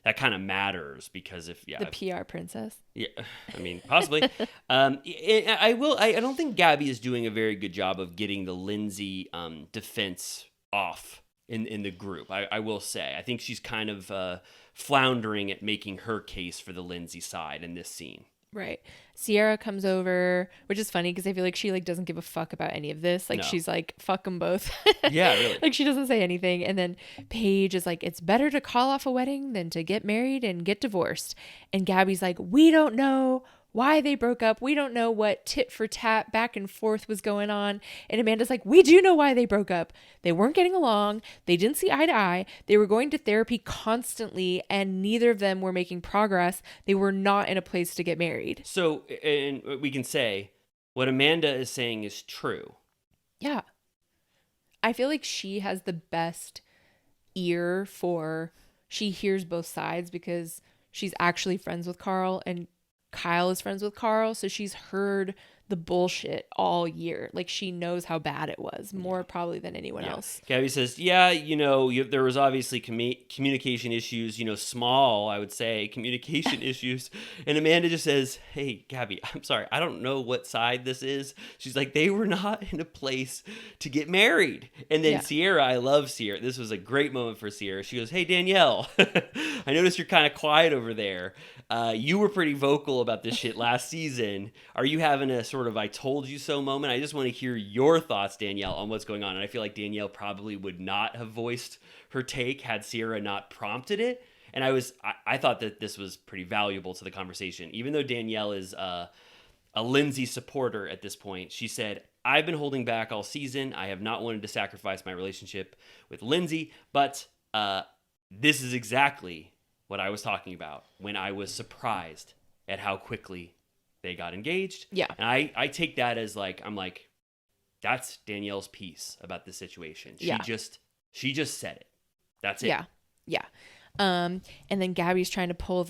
that kind of matters, because if The PR princess. yeah, I mean, possibly. I don't think Gabby is doing a very good job of getting the Lindsay defense off in the group. I will say. I think she's kind of floundering at making her case for the Lindsay side in this scene. Right. Sierra comes over, which is funny because I feel like she doesn't give a fuck about any of this. Like No. she's like, fuck them both. Yeah, really. Like she doesn't say anything. And then Paige is like, it's better to call off a wedding than to get married and get divorced. And Gabby's like, we don't know why they broke up. We don't know what tit for tat back and forth was going on. And Amanda's like, we do know why they broke up. They weren't getting along. They didn't see eye to eye. They were going to therapy constantly, and neither of them were making progress. They were not in a place to get married. So, and we can say what Amanda is saying is true. Yeah. I feel like she has the best ear for, she hears both sides because she's actually friends with Carl and Kyle is friends with Carl. So she's heard the bullshit all year. Like she knows how bad it was, more probably than anyone else. Gabby says, yeah, there was obviously communication issues, small, I would say, communication issues. And Amanda just says, hey, Gabby, I'm sorry, I don't know what side this is. She's like, they were not in a place to get married. And then Sierra, I love Sierra. This was a great moment for Sierra. She goes, hey, Danielle, I noticed you're kind of quiet over there. You were pretty vocal about this shit last season. Are you having a sort of I told you so moment? I just want to hear your thoughts, Danielle, on what's going on. And I feel like Danielle probably would not have voiced her take had Sierra not prompted it. And I thought that this was pretty valuable to the conversation. Even though Danielle is a Lindsay supporter at this point, she said, I've been holding back all season. I have not wanted to sacrifice my relationship with Lindsay, but this is exactly what I was talking about when I was surprised at how quickly they got engaged. Yeah. And I take that as I'm like, that's Danielle's piece about this situation. She just said it. That's it. Yeah. Yeah. And then Gabby's trying to pull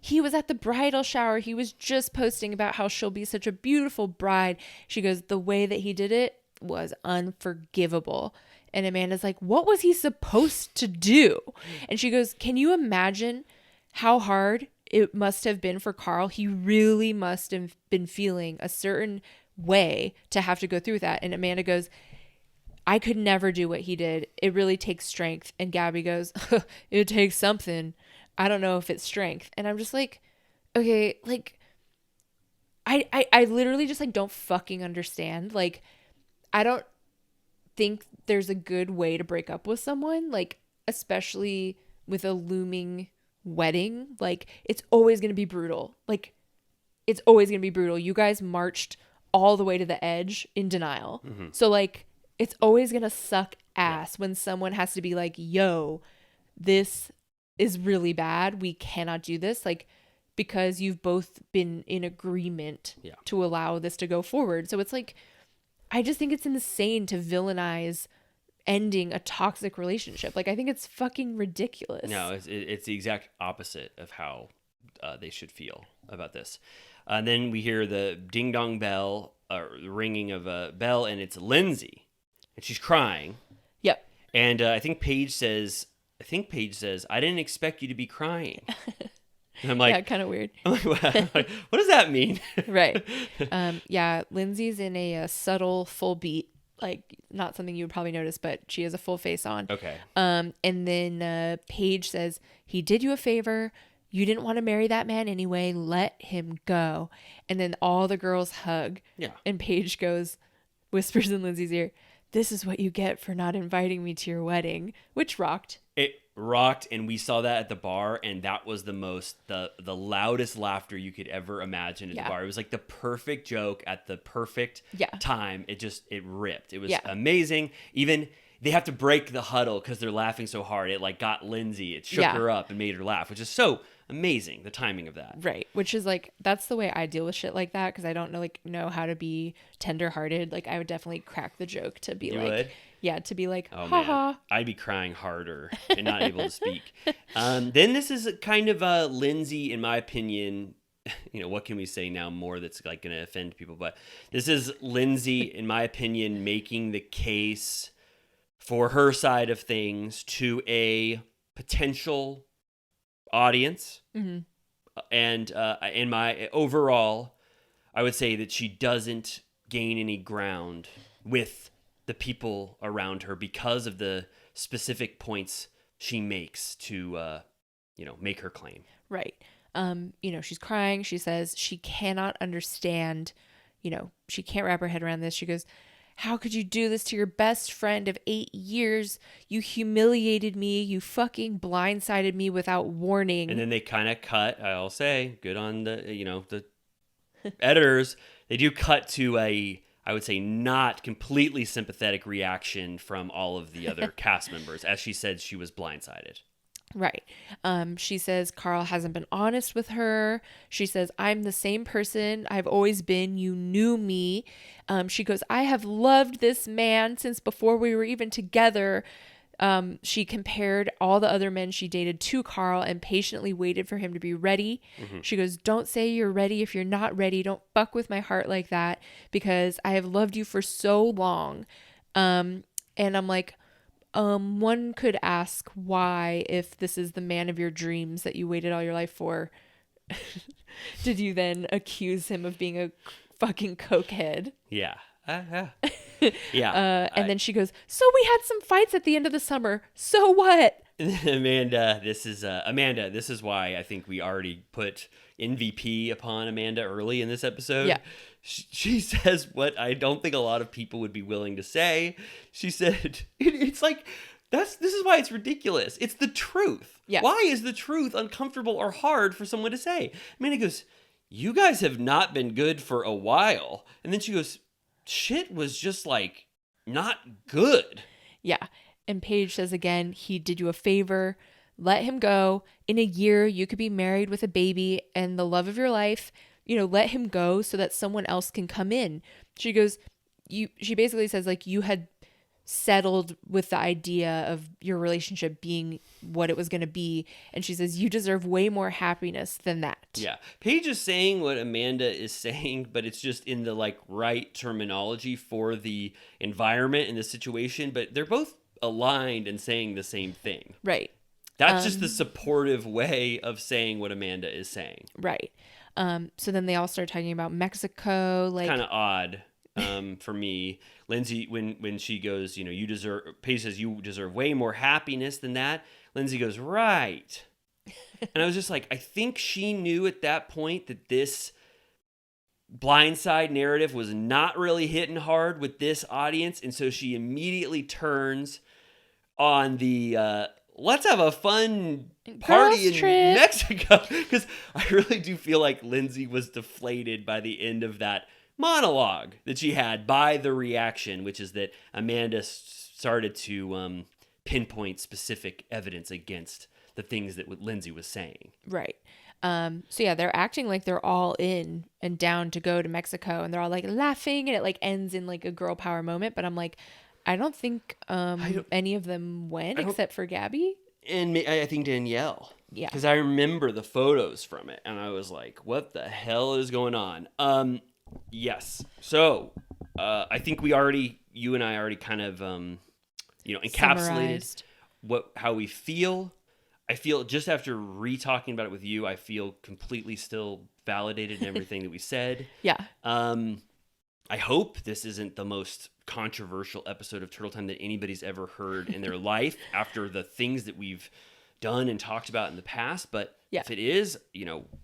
he was at the bridal shower. He was just posting about how she'll be such a beautiful bride. She goes, the way that he did it was unforgivable. And Amanda's like, what was he supposed to do? And she goes, can you imagine how hard it must have been for Carl? He really must have been feeling a certain way to have to go through that. And Amanda goes, I could never do what he did. It really takes strength. And Gabby goes, it takes something. I don't know if it's strength. And I'm just like, okay, like, I literally just don't fucking understand. Like, I don't think there's a good way to break up with someone, like, especially with a looming wedding. Like, it's always going to be brutal. Like, it's always going to be brutal. You guys marched all the way to the edge in denial. Mm-hmm. So, like, it's always going to suck ass when someone has to be like, yo, this is really bad. We cannot do this. Like, because you've both been in agreement to allow this to go forward. So it's like, I just think it's insane to villainize ending a toxic relationship. Like, I think it's fucking ridiculous. No, it's the exact opposite of how they should feel about this. And then we hear the ding dong bell, the ringing of a bell, and it's Lindsay. And she's crying. Yep. And I think Paige says, I didn't expect you to be crying. And I'm like, yeah, kind of weird. I'm like, what does that mean? Right. Yeah, Lindsay's in a subtle full beat, like not something you would probably notice, but she has a full face on. Okay. And then Paige says, he did you a favor. You didn't want to marry that man anyway. Let him go. And then all the girls hug. Yeah. And Paige whispers in Lindsay's ear, this is what you get for not inviting me to your wedding, which rocked. It rocked, and we saw that at the bar, and that was the loudest laughter you could ever imagine at the bar. It was like the perfect joke at the perfect time. It ripped. It was amazing. Even they have to break the huddle because they're laughing so hard. It like got Lindsay. It shook her up and made her laugh, which is so amazing, the timing of that. Right. Which is like, that's the way I deal with shit like that, because I don't know how to be tenderhearted. Like, I would definitely crack the joke to be Yeah, to be like, Oh ha man, ha. I'd be crying harder and not able to speak. Then this is kind of Lindsay, in my opinion. What can we say now more that's like going to offend people? But this is Lindsay, in my opinion, making the case for her side of things to a potential audience. Mm-hmm. And in my overall, I would say that she doesn't gain any ground with the people around her because of the specific points she makes to, make her claim. Right. She's crying. She says she cannot understand, she can't wrap her head around this. She goes, how could you do this to your best friend of 8 years? You humiliated me. You fucking blindsided me without warning. And then they kind of cut, I'll say, good on the editors. They do cut to I would say, not completely sympathetic reaction from all of the other cast members. As she said, she was blindsided. Right. She says Carl hasn't been honest with her. She says, I'm the same person I've always been. You knew me. She goes, I have loved this man since before we were even together. She compared all the other men she dated to Carl and patiently waited for him to be ready. Mm-hmm. She goes, don't say you're ready if you're not ready. Don't fuck with my heart like that because I have loved you for so long. And I'm like, one could ask why, if this is the man of your dreams that you waited all your life for, did you then accuse him of being a fucking cokehead? Yeah. Yeah. And then she goes, so we had some fights at the end of the summer. So what? Amanda, this is why I think we already put MVP upon Amanda early in this episode. Yeah. She says what I don't think a lot of people would be willing to say. She said, it's like, this is why it's ridiculous. It's the truth. Yeah. Why is the truth uncomfortable or hard for someone to say? Amanda goes, you guys have not been good for a while. And then she goes, shit was just like not good. Yeah. And Paige says again, he did you a favor. Let him go. In a year, you could be married with a baby and the love of your life. Let him go so that someone else can come in. She goes, she basically says, like, you had settled with the idea of your relationship being what it was going to be. And she says, you deserve way more happiness than that. Yeah. Paige is saying what Amanda is saying, but it's just in the right terminology for the environment and the situation. But they're both aligned and saying the same thing. Right. That's just the supportive way of saying what Amanda is saying. Right. So then they all start talking about Mexico. Kind of odd for me. Lindsay, when she goes, Paige says you deserve way more happiness than that. Lindsay goes, right. And I was just like, I think she knew at that point that this blindside narrative was not really hitting hard with this audience. And so she immediately turns on the let's have a fun party in Mexico. Because I really do feel like Lindsay was deflated by the end of that monologue that she had by the reaction, which is that Amanda started to pinpoint specific evidence against the things that Lindsay was saying. Right. So yeah, they're acting like they're all in and down to go to Mexico, and they're all like laughing, and it like ends in like a girl power moment. But I'm like, I don't think any of them went except for Gabby. And I think Danielle. Yeah. Because I remember the photos from it, and I was like, what the hell is going on? Yes. So I think you and I already kind of, encapsulated how we feel. I feel just after re-talking about it with you, I feel completely still validated in everything that we said. Yeah. I hope this isn't the most controversial episode of Turtle Time that anybody's ever heard in their life after the things that we've done and talked about in the past. But if it is,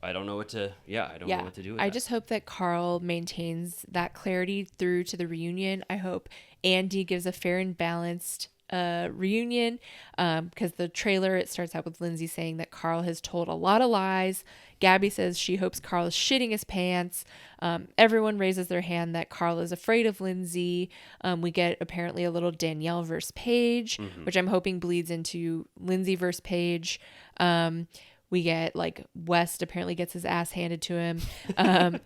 I don't know what to, I don't know what to do with I that. just hope that Carl maintains that clarity through to the reunion. I hope Andy gives a fair and balanced reunion, because the trailer, it starts out with Lindsay saying that Carl has told a lot of lies. Gabby says she hopes Carl is shitting his pants. Everyone raises their hand that Carl is afraid of Lindsay. We get apparently a little Danielle versus Paige, which I'm hoping bleeds into Lindsay versus Paige. We get like West apparently gets his ass handed to him.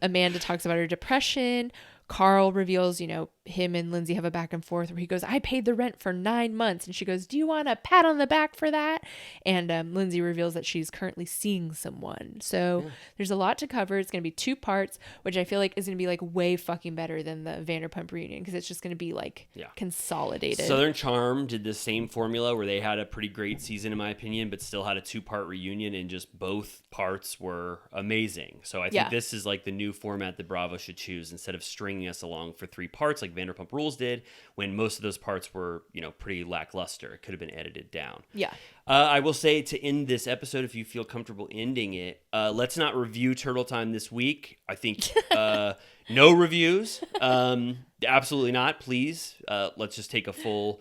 Amanda talks about her depression. Carl reveals, him and Lindsay have a back and forth where he goes, I paid the rent for 9 months. And she goes, do you want a pat on the back for that? And Lindsay reveals that she's currently seeing someone. So there's a lot to cover. It's going to be 2 parts, which I feel like is going to be like way fucking better than the Vanderpump reunion because it's just going to be like consolidated. Southern Charm did the same formula where they had a pretty great season, in my opinion, but still had a 2-part reunion, and just both parts were amazing. So I think this is like the new format that Bravo should choose instead of stringing us along for 3 parts like Vanderpump Rules did, when most of those parts were, pretty lackluster. It could have been edited down. Yeah. I will say, to end this episode, if you feel comfortable ending it, let's not review Turtle Time this week. I think no reviews. Absolutely not. Please. Let's just take a full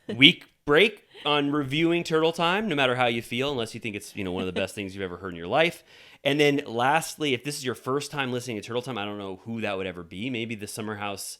week break on reviewing Turtle Time, no matter how you feel, unless you think it's one of the best things you've ever heard in your life. And then lastly, if this is your first time listening to Turtle Time, I don't know who that would ever be. Maybe the Summer House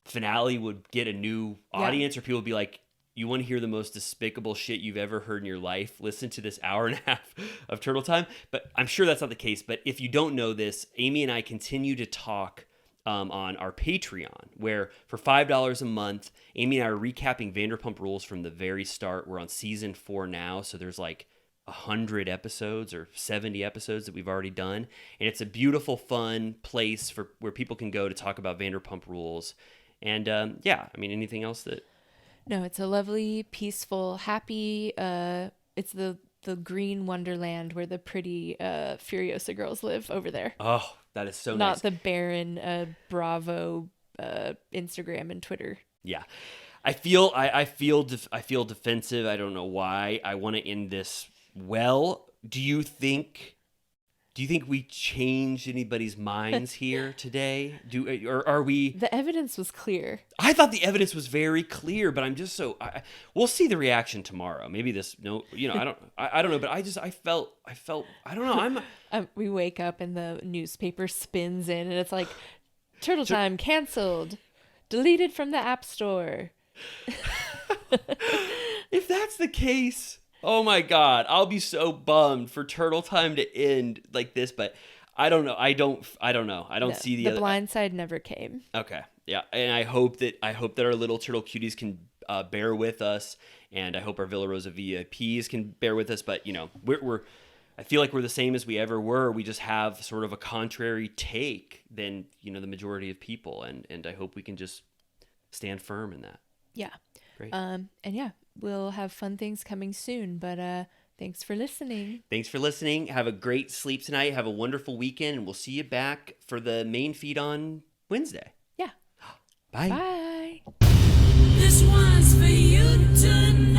finale would get a new audience, or people would be like, you want to hear the most despicable shit you've ever heard in your life? Listen to this hour and a half of Turtle Time. But I'm sure that's not the case. But if you don't know this, Amy and I continue to talk on our Patreon, where for $5 a month, Amy and I are recapping Vanderpump Rules from the very start. We're on season 4 now, so there's like 100 episodes or 70 episodes that we've already done, and it's a beautiful, fun place for where people can go to talk about Vanderpump Rules. And anything else that? No, it's a lovely, peaceful, happy. It's the green wonderland where the pretty Furiosa girls live over there. Oh, that is so nice. Not the barren Bravo Instagram and Twitter. Yeah. I feel defensive. I don't know why. I want to end this well. Do you think we changed anybody's minds here today? Or are we? The evidence was clear. I thought the evidence was very clear, but I'm just so. We'll see the reaction tomorrow. Maybe this. No, I don't know. But I felt. I don't know. We wake up and the newspaper spins in, and it's like, Turtle Time canceled, deleted from the App Store. If that's the case, oh my God, I'll be so bummed for Turtle Time to end like this. But I don't know. I don't know. I don't see the blind side never came. Okay, yeah, and I hope that our little turtle cuties can bear with us, and I hope our Villa Rosa VIPs can bear with us. But we're I feel like we're the same as we ever were. We just have sort of a contrary take than the majority of people, and I hope we can just stand firm in that. Yeah. Great. And we'll have fun things coming soon, but thanks for listening. Thanks for listening. Have a great sleep tonight. Have a wonderful weekend, and we'll see you back for the main feed on Wednesday. Yeah. Bye. Bye. This one's for you tonight.